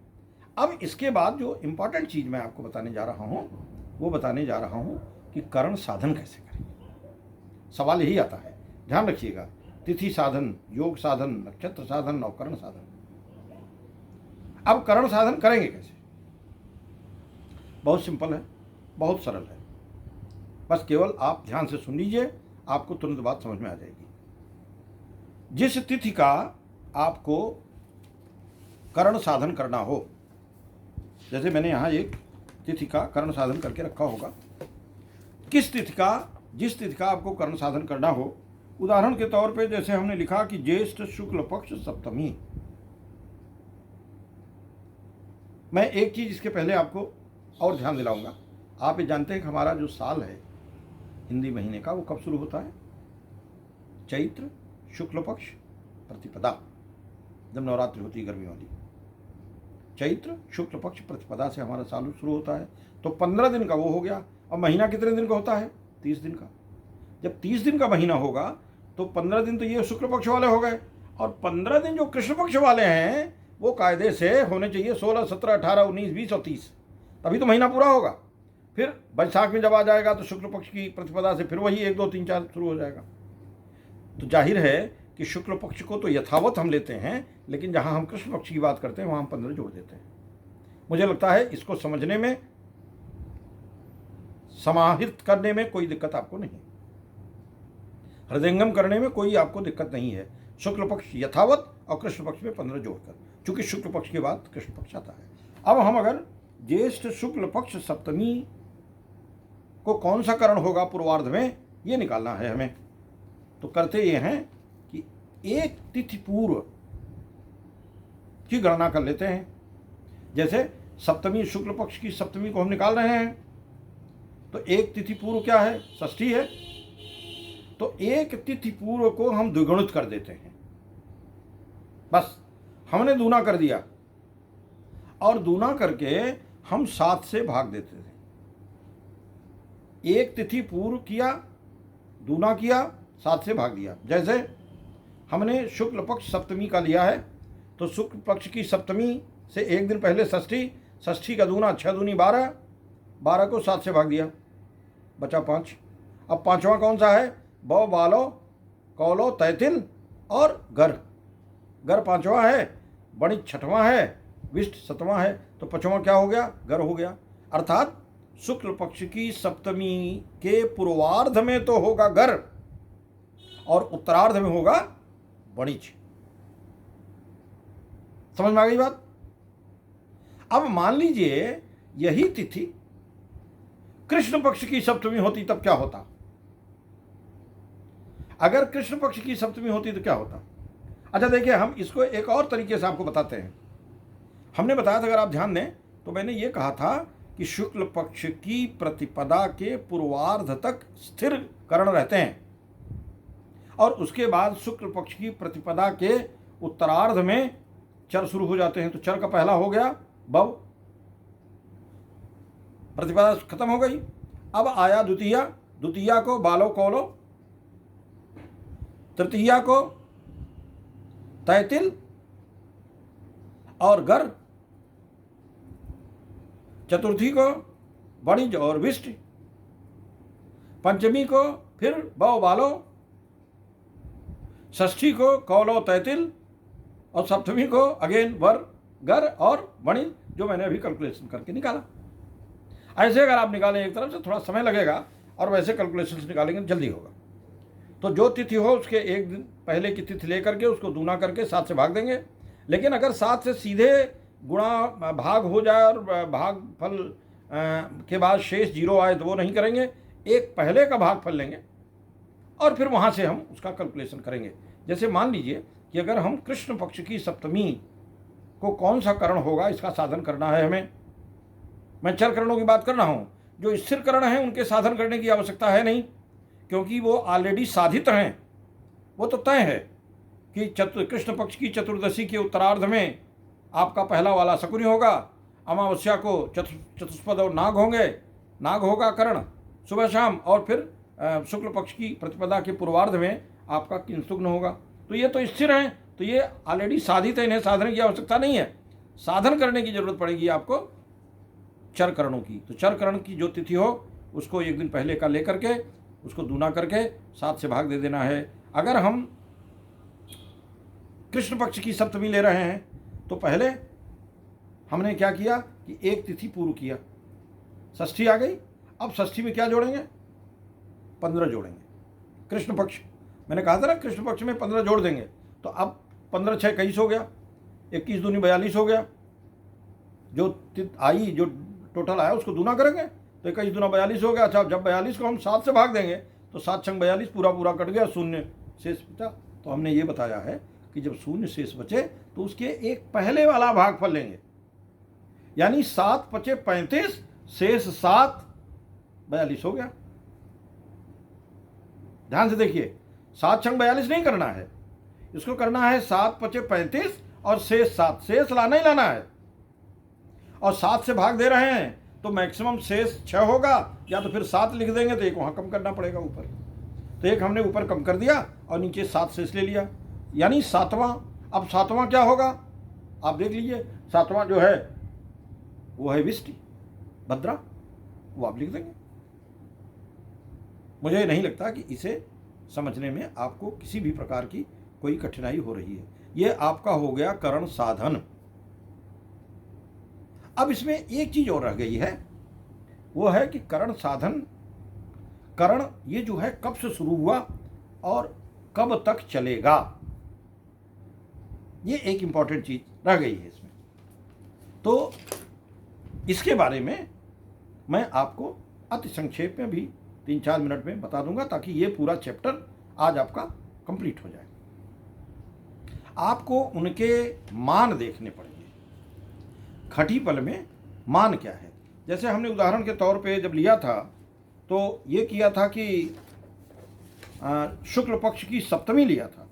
अब इसके बाद जो इम्पॉर्टेंट चीज़ मैं आपको बताने जा रहा हूँ वो बताने जा रहा हूँ कि करण साधन कैसे करें। सवाल यही आता है, ध्यान रखिएगा। तिथि साधन, योग साधन, नक्षत्र साधन और करण साधन। अब करण साधन करेंगे कैसे? बहुत सिंपल है, बहुत सरल है। बस केवल आप ध्यान से सुन लीजिए, आपको तुरंत बात समझ में आ जाएगी। जिस तिथि का आपको करण साधन करना हो, जैसे मैंने यहाँ एक तिथि का करण साधन करके रखा होगा, जिस तिथि का आपको करण साधन करना हो, उदाहरण के तौर पे जैसे हमने लिखा कि ज्येष्ठ शुक्ल पक्ष सप्तमी। मैं एक चीज इसके पहले आपको और ध्यान दिलाऊंगा। आप ये जानते हैं कि हमारा जो साल है हिंदी महीने का, वो कब शुरू होता है? चैत्र शुक्ल पक्ष प्रतिपदा, जब नवरात्रि होती है गर्मी वाली। चैत्र शुक्ल पक्ष प्रतिपदा से हमारा साल शुरू होता है। तो 15 दिन का वो हो गया। अब महीना कितने दिन का होता है? 30 दिन का। जब 30 दिन का महीना होगा तो 15 दिन तो ये शुक्ल पक्ष वाले हो गए, और 15 दिन जो कृष्ण पक्ष वाले हैं वो कायदे से होने चाहिए 16, 17, 18, 19, 20 और 30, तभी तो महीना पूरा होगा। फिर बैसाख में जब आ जाएगा तो शुक्ल पक्ष की प्रतिपदा से फिर वही 1, 2, 3, 4 शुरू हो जाएगा। तो जाहिर है कि शुक्ल पक्ष को तो यथावत हम लेते हैं, लेकिन जहां हम कृष्ण पक्ष की बात करते हैं वहां हम 15 जोड़ देते हैं। मुझे लगता है इसको समझने में, समाहित करने में कोई दिक्कत आपको नहीं, हृदयंगम करने में कोई आपको दिक्कत नहीं है। शुक्ल पक्ष यथावत और कृष्ण पक्ष में 15 जोड़कर, चूंकि शुक्ल पक्ष के बाद कृष्ण पक्ष आता है। अब हम अगर ज्येष्ठ शुक्ल पक्ष सप्तमी को कौन सा करण होगा पूर्वार्ध में, ये निकालना है हमें। तो करते ये हैं कि एक तिथि पूर्व की गणना कर लेते हैं। जैसे सप्तमी, शुक्ल पक्ष की सप्तमी को हम निकाल रहे हैं, तो एक तिथि पूर्व क्या है? षष्ठी है। तो एक तिथि पूर्व को हम द्विगुणित कर देते हैं। बस हमने दूना कर दिया, और दूना करके हम 7 से भाग देते थे। एक तिथि पूर्व किया, दूना किया, 7 से भाग दिया। जैसे हमने शुक्ल पक्ष सप्तमी का लिया है, तो शुक्ल पक्ष की सप्तमी से एक दिन पहले षष्ठी, षष्ठी का दूना 6 दूनी 12, 12 को 7 से भाग दिया, बचा 5। अब पांचवा कौन सा है? बौ, बालो, कौलो, तैतिल और गर। गर पांचवा है, बणिक छठवां है, विष्ट 7वां है। तो 5वां क्या हो गया? गर हो गया। अर्थात शुक्ल पक्ष की सप्तमी के पूर्वार्ध में तो होगा गर और उत्तरार्ध में होगा बणिज। समझ में आ गई बात? अब मान लीजिए यही तिथि कृष्ण पक्ष की सप्तमी होती, तब क्या होता? अगर कृष्ण पक्ष की सप्तमी होती तो क्या होता? अच्छा देखिए, हम इसको एक और तरीके से आपको बताते हैं। हमने बताया था, अगर आप ध्यान दें तो मैंने ये कहा था कि शुक्ल पक्ष की प्रतिपदा के पूर्वार्ध तक स्थिर करण रहते हैं, और उसके बाद शुक्ल पक्ष की प्रतिपदा के उत्तरार्ध में चर शुरू हो जाते हैं। तो चर का पहला हो गया बव, प्रतिपदा खत्म हो गई। अब आया द्वितीया, द्वितीया को बालो कौलो, तृतीया को तैतिल और गर, चतुर्थी को बणिज और विष्ट, पंचमी को फिर बौ बालो, षष्ठी को कौलो तैतिल, और सप्तमी को अगेन वर, गर और बणिज, जो मैंने अभी कैलकुलेशन करके निकाला। ऐसे अगर आप निकालें एक तरफ से थोड़ा समय लगेगा, और वैसे कैलकुलेशन निकालेंगे जल्दी होगा। तो जो तिथि हो उसके एक दिन पहले की तिथि लेकर के उसको दूना करके 7 से भाग देंगे। लेकिन अगर 7 से सीधे गुणा भाग हो जाए और भाग फल के बाद शेष 0 आए तो वो नहीं करेंगे। एक पहले का भाग फल लेंगे और फिर वहाँ से हम उसका कैलकुलेशन करेंगे। जैसे मान लीजिए कि अगर हम कृष्ण पक्ष की सप्तमी को कौन सा करण होगा इसका साधन करना है हमें। मैं चर करणों की बात कर रहा हूँ, जो स्थिर करण हैं उनके साधन करने की आवश्यकता है नहीं, क्योंकि वो ऑलरेडी साधित हैं। वो तो तय है कि कृष्ण पक्ष की चतुर्दशी के उत्तरार्ध में आपका पहला वाला शकुनी होगा, अमावस्या को चतुष्पद और नाग होंगे, नाग होगा करण सुबह शाम, और फिर शुक्ल पक्ष की प्रतिपदा के पूर्वार्ध में आपका किंसुग्न होगा। तो ये तो स्थिर हैं, तो ये ऑलरेडी साधित है, इन्हें साधन की आवश्यकता नहीं है। साधन करने की जरूरत पड़ेगी आपको चर करणों की। तो चर करण की जो तिथि हो उसको एक दिन पहले का लेकर के उसको दूना करके 7 से भाग दे देना है। अगर हम कृष्ण पक्ष की सप्तमी ले रहे हैं तो पहले हमने क्या किया कि एक तिथि पूर्व किया, षष्ठी आ गई। अब षष्ठी में क्या जोड़ेंगे? 15 जोड़ेंगे। कृष्ण पक्ष मैंने कहा था ना, कृष्ण पक्ष में 15 जोड़ देंगे। तो अब 15 6 21 हो गया, 21 दूनी 42 हो गया। जो आई जो टोटल आया उसको दूना करेंगे तो 21 दूना 42 हो गया। अच्छा, जब 42 को हम 7 से भाग देंगे तो 7 छंग 42, पूरा पूरा कट गया, शून्य शेष बचा। तो हमने ये बताया है कि जब शून्य शेष बचे तो उसके एक पहले वाला भागफल लेंगे, यानी 7 पचे 35, शेष 7 42 हो गया। ध्यान से देखिए, 7 छंग 42 नहीं करना है, इसको करना है 7 पचे 35 और शेष 7, शेष लाना ही लाना है। और 7 से भाग दे रहे हैं तो मैक्सिमम शेष 6 होगा, या तो फिर 7 लिख देंगे तो एक वहाँ कम करना पड़ेगा ऊपर। तो एक हमने ऊपर कम कर दिया और नीचे 7 शेष ले लिया, यानी 7वां। अब 7वां क्या होगा आप देख लीजिए। 7वां जो है वो है विष्टि भद्रा, वो आप लिख देंगे। मुझे नहीं लगता कि इसे समझने में आपको किसी भी प्रकार की कोई कठिनाई हो रही है। ये आपका हो गया करण साधन। अब इसमें एक चीज और रह गई है, वो है कि करण साधन, करण ये जो है कब से शुरू हुआ और कब तक चलेगा, ये एक इंपॉर्टेंट चीज रह गई है इसमें। तो इसके बारे में मैं आपको अति संक्षेप में भी 3-4 मिनट में बता दूंगा, ताकि ये पूरा चैप्टर आज आपका कंप्लीट हो जाए। आपको उनके मान देखने पड़ेंगे। खटी पल में मान क्या है? जैसे हमने उदाहरण के तौर पे जब लिया था तो ये किया था कि शुक्ल पक्ष की सप्तमी लिया था,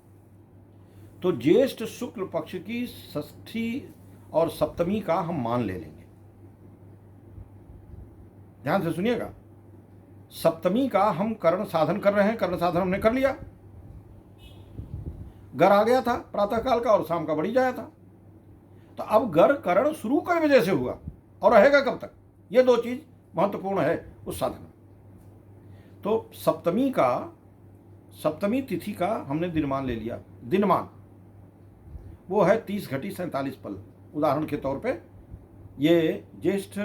तो ज्येष्ठ शुक्ल पक्ष की षष्ठी और सप्तमी का हम मान ले लेंगे। ध्यान से सुनिएगा, सप्तमी का हम करण साधन कर रहे हैं, करण साधन हमने कर लिया। गर आ गया था प्रातःकाल का और शाम का बढ़ी जाया था। तो अब गर करण शुरू कई वजह से हुआ और रहेगा कब तक, ये 2 चीज महत्वपूर्ण है उस साधन में। तो सप्तमी तिथि का हमने दिनमान ले लिया। दिनमान वो है 30 घटी 47 पल। उदाहरण के तौर पे ये ज्येष्ठ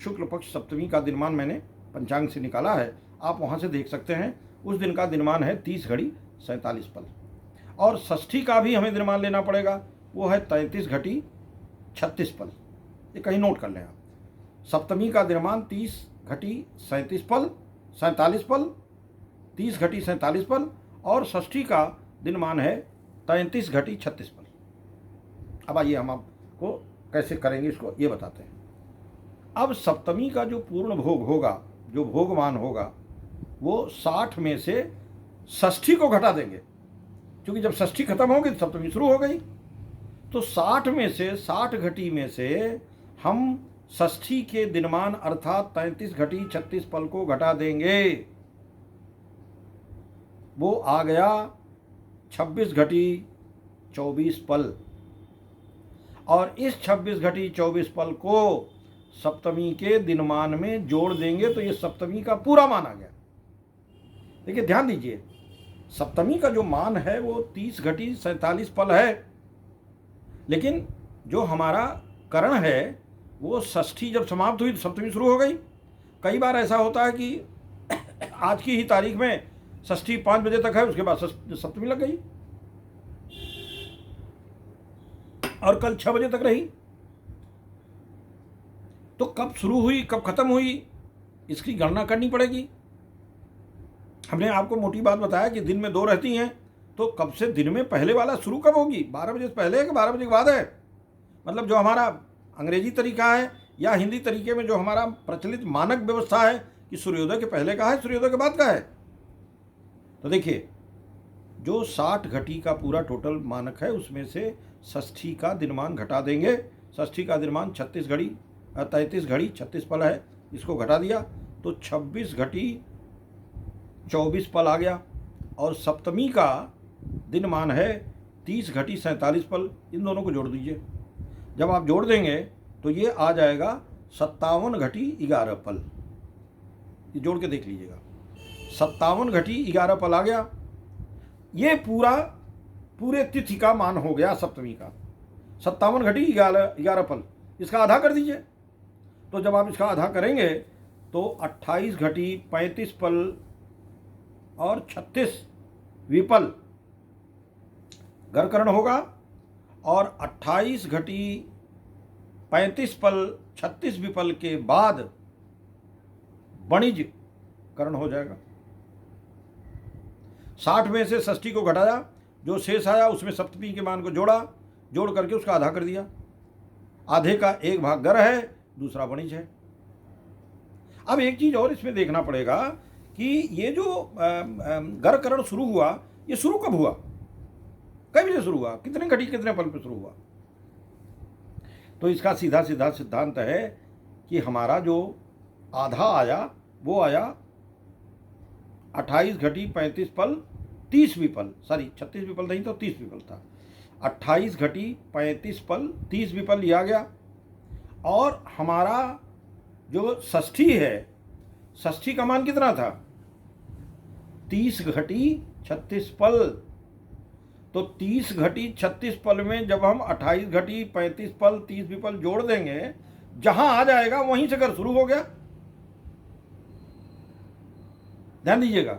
शुक्ल पक्ष सप्तमी का दिनमान मैंने पंचांग से निकाला है, आप वहां से देख सकते हैं। उस दिन का दिनमान है 30 घड़ी 47 पल। और षष्ठी का भी हमें दिनमान लेना पड़ेगा, वो है 33 घटी 36 पल। ये कहीं नोट कर लें आप। सप्तमी का दिनमान 30 घटी 47 पल, 30 घटी 47 पल, और षष्ठी का दिनमान है 33 घटी 36 पल। अब आइए हम आपको कैसे करेंगे इसको ये बताते हैं। अब सप्तमी का जो पूर्ण भोग होगा, जो भोगमान होगा, वो 60 में से षष्ठी को घटा देंगे, क्योंकि जब षष्ठी खत्म होगी तो सप्तमी शुरू हो गई। तो 60 में से 60 घटी में से हम षष्ठी के दिनमान अर्थात 33 घटी 36 पल को घटा देंगे। वो आ गया 26 घटी 24 पल, और इस 26 घटी 24 पल को सप्तमी के दिनमान में जोड़ देंगे तो ये सप्तमी का पूरा मान आ गया। देखिए ध्यान दीजिए, सप्तमी का जो मान है वो 30 घटी 47 पल है, लेकिन जो हमारा करण है वो षष्ठी जब समाप्त हुई तो सप्तमी शुरू हो गई। कई बार ऐसा होता है कि आज की ही तारीख में षष्ठी 5 बजे तक है, उसके बाद सप्तमी लग गई और कल 6 बजे तक रही। तो कब शुरू हुई कब खत्म हुई इसकी गणना करनी पड़ेगी। हमने आपको मोटी बात बताया कि दिन में 2 रहती हैं, तो कब से दिन में पहले वाला शुरू कब होगी? 12 बजे से पहले है कि 12 बजे के बाद है? मतलब जो हमारा अंग्रेजी तरीका है या हिंदी तरीके में जो हमारा प्रचलित मानक व्यवस्था है कि सूर्योदय के पहले का है, सूर्योदय के बाद का है। तो देखिए, जो 60 घटी का पूरा टोटल मानक है उसमें से षष्ठी का दिनमान घटा देंगे। षष्ठी का दिनमान 33 घड़ी 36 पल है, इसको घटा दिया तो 26 घटी 24 पल आ गया। और सप्तमी का दिनमान है 30 घटी 47 पल। इन दोनों को जोड़ दीजिए। जब आप जोड़ देंगे तो ये आ जाएगा 57 घटी 11 पल। ये जोड़ के देख लीजिएगा, 57 घटी 11 पल आ गया। ये पूरे तिथि का मान हो गया सप्तमी का 57 घटी 11 पल। इसका आधा कर दीजिए। तो जब आप इसका आधा करेंगे तो 28 घटी 35 पल और 36 विपल गरकरण होगा, और 28 घटी 35 पल 36 विपल के बाद वणिज करण हो जाएगा। 60 में से षष्ठी को घटाया, जो शेष आया उसमें सप्तमी के मान को जोड़ करके उसका आधा कर दिया। आधे का एक भाग गर है, दूसरा वणिज है। अब एक चीज और इसमें देखना पड़ेगा कि ये जो गरकरण शुरू हुआ, ये शुरू कब हुआ, कई बजे शुरू हुआ, कितने घटी कितने पल पे शुरू हुआ? तो इसका सीधा सिद्धांत है कि हमारा जो आधा आया वो आया 28 घटी 35 पल 30 विपल, सॉरी 36 विपल नहीं तो 30 विपल था। 28 घटी 35 पल 30 विपल लिया गया। और हमारा जो षष्ठी है, षष्ठी का मान कितना था? 30 घटी 36 पल। तो 30 घटी 36 पल में जब हम 28 घटी 35 पल 30 विपल जोड़ देंगे, जहां आ जाएगा वहीं से कर शुरू हो गया। ध्यान दीजिएगा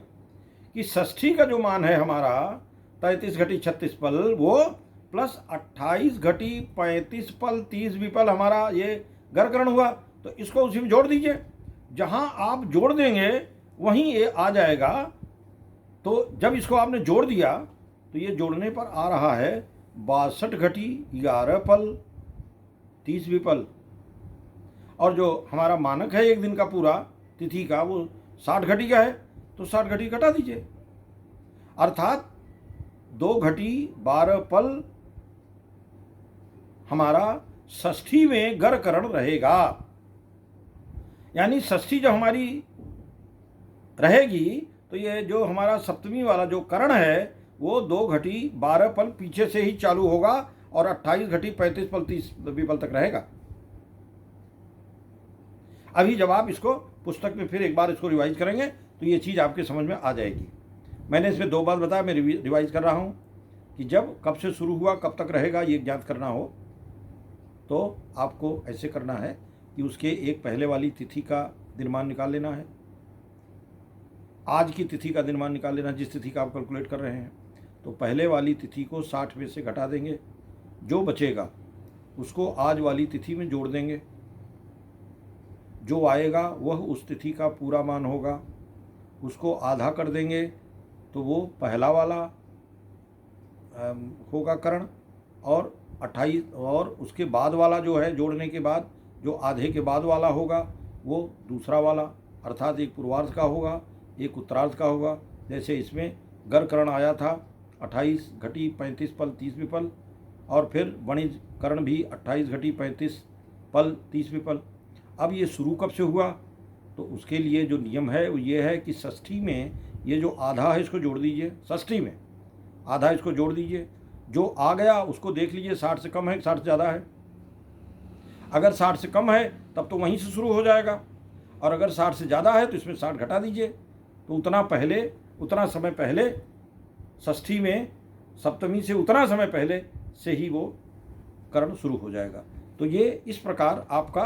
कि षष्ठी का जो मान है हमारा 33 घटी 36 पल, वो प्लस 28 घटी 35 पल 30 विपल हमारा ये गरकरण हुआ। तो इसको उसी में जोड़ दीजिए। जहां आप जोड़ देंगे वहीं ये आ जाएगा। तो जब इसको आपने जोड़ दिया तो ये जोड़ने पर आ रहा है 62 घटी 11 पल 30 विपल। और जो हमारा मानक है एक दिन का पूरा तिथि का, वो 60 घटी का है, तो 60 घटी घटा दीजिए, अर्थात 2 घटी 12 पल हमारा षष्ठी में गरकरण रहेगा। यानी षष्ठी जब हमारी रहेगी तो ये जो हमारा सप्तमी वाला जो करण है वो 2 घटी 12 पल पीछे से ही चालू होगा और 28 घटी 35 पल 30 विपल तक रहेगा। अभी जब आप इसको पुस्तक में फिर एक बार इसको रिवाइज करेंगे तो ये चीज़ आपके समझ में आ जाएगी। मैंने इसमें 2 बार बताया, मैं रिवाइज कर रहा हूँ कि जब कब से शुरू हुआ कब तक रहेगा ये ज्ञात करना हो तो आपको ऐसे करना है कि उसके एक पहले वाली तिथि का दिनमान निकाल लेना है, आज की तिथि का दिनमान निकाल लेना, जिस तिथि का आप कैलकुलेट कर रहे हैं। तो पहले वाली तिथि को 60 में से घटा देंगे, जो बचेगा उसको आज वाली तिथि में जोड़ देंगे, जो आएगा वह उस तिथि का पूरा मान होगा, उसको आधा कर देंगे तो वो पहला वाला होगा करण, और 28 और उसके बाद वाला जो है जोड़ने के बाद जो आधे के बाद वाला होगा वो दूसरा वाला, अर्थात एक पूर्वार्ध का होगा एक उत्तरार्ध का होगा। जैसे इसमें गरकरण आया था 28 घटी 35 पल 30 विपल, और फिर वणिज करण भी 28 घटी 35 पल 30 विपल। अब ये शुरू कब से हुआ, तो उसके लिए जो नियम है वो ये है कि षष्ठी में ये जो आधा है इसको जोड़ दीजिए, षष्ठी में आधा इसको जोड़ दीजिए, जो आ गया उसको देख लीजिए 60 से कम है 60 से ज़्यादा है। अगर 60 से कम है तब तो वहीं से शुरू हो जाएगा, और अगर 60 से ज़्यादा है तो इसमें 60 घटा दीजिए। तो उतना समय पहले षष्ठी में सप्तमी से उतना समय पहले से ही वो करण शुरू हो जाएगा। तो ये इस प्रकार आपका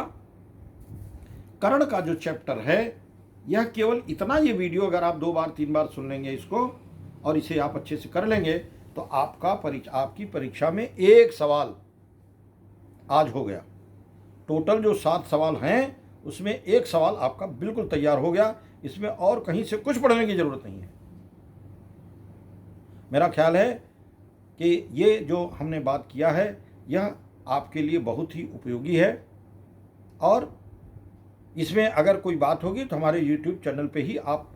करण का जो चैप्टर है यह केवल इतना, ये वीडियो अगर आप 2 बार 3 बार सुन लेंगे इसको और इसे आप अच्छे से कर लेंगे तो आपकी परीक्षा में एक सवाल आज हो गया। टोटल जो 7 सवाल हैं उसमें एक सवाल आपका बिल्कुल तैयार हो गया। इसमें और कहीं से कुछ पढ़ने की ज़रूरत नहीं है। मेरा ख्याल है कि ये जो हमने बात किया है यह आपके लिए बहुत ही उपयोगी है, और इसमें अगर कोई बात होगी तो हमारे YouTube चैनल पे ही आप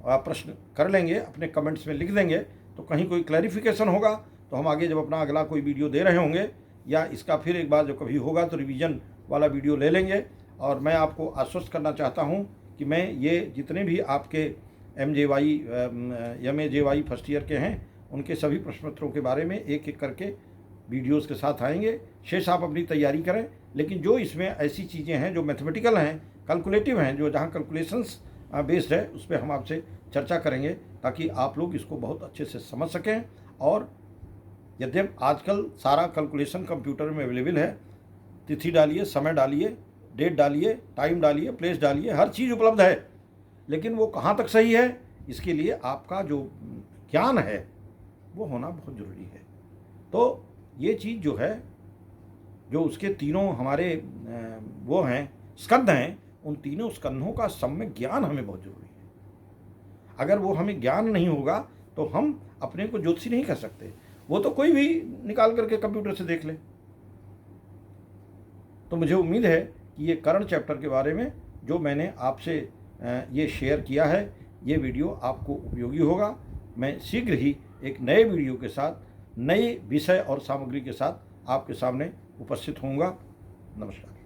प्रश्न कर लेंगे, अपने कमेंट्स में लिख देंगे, तो कहीं कोई क्लैरिफिकेशन होगा तो हम आगे जब अपना अगला कोई वीडियो दे रहे होंगे या इसका फिर एक बार जो कभी होगा तो रिवीजन वाला वीडियो ले लेंगे। और मैं आपको आश्वस्त करना चाहता हूं कि मैं ये जितने भी आपके MAJY फर्स्ट ईयर के हैं उनके सभी प्रश्न पत्रों के बारे में एक एक करके वीडियोस के साथ आएंगे। शेष आप अपनी तैयारी करें, लेकिन जो इसमें ऐसी चीज़ें हैं जो मैथमेटिकल हैं, कैलकुलेटिव हैं, जो जहाँ कैलकुलेशंस बेस्ड है, उस पर हम आपसे चर्चा करेंगे ताकि आप लोग इसको बहुत अच्छे से समझ सकें। और यद्यप आजकल सारा कैलकुलेशन कंप्यूटर में अवेलेबल है, तिथि डालिए, समय डालिए, डेट डालिए, टाइम डालिए, प्लेस डालिए, हर चीज़ उपलब्ध है, लेकिन वो कहाँ तक सही है इसके लिए आपका जो ज्ञान है वो होना बहुत ज़रूरी है। तो ये चीज़ जो है, जो उसके तीनों हमारे वो हैं स्कंध हैं, उन तीनों स्कंधों का सम्यक ज्ञान हमें बहुत ज़रूरी है। अगर वो हमें ज्ञान नहीं होगा तो हम अपने को ज्योतिषी नहीं कर सकते। वो तो कोई भी निकाल करके कंप्यूटर से देख ले। तो मुझे उम्मीद है कि ये करण चैप्टर के बारे में जो मैंने आपसे ये शेयर किया है, ये वीडियो आपको उपयोगी होगा। मैं शीघ्र ही एक नए वीडियो के साथ, नए विषय और सामग्री के साथ आपके सामने उपस्थित होऊंगा। नमस्कार।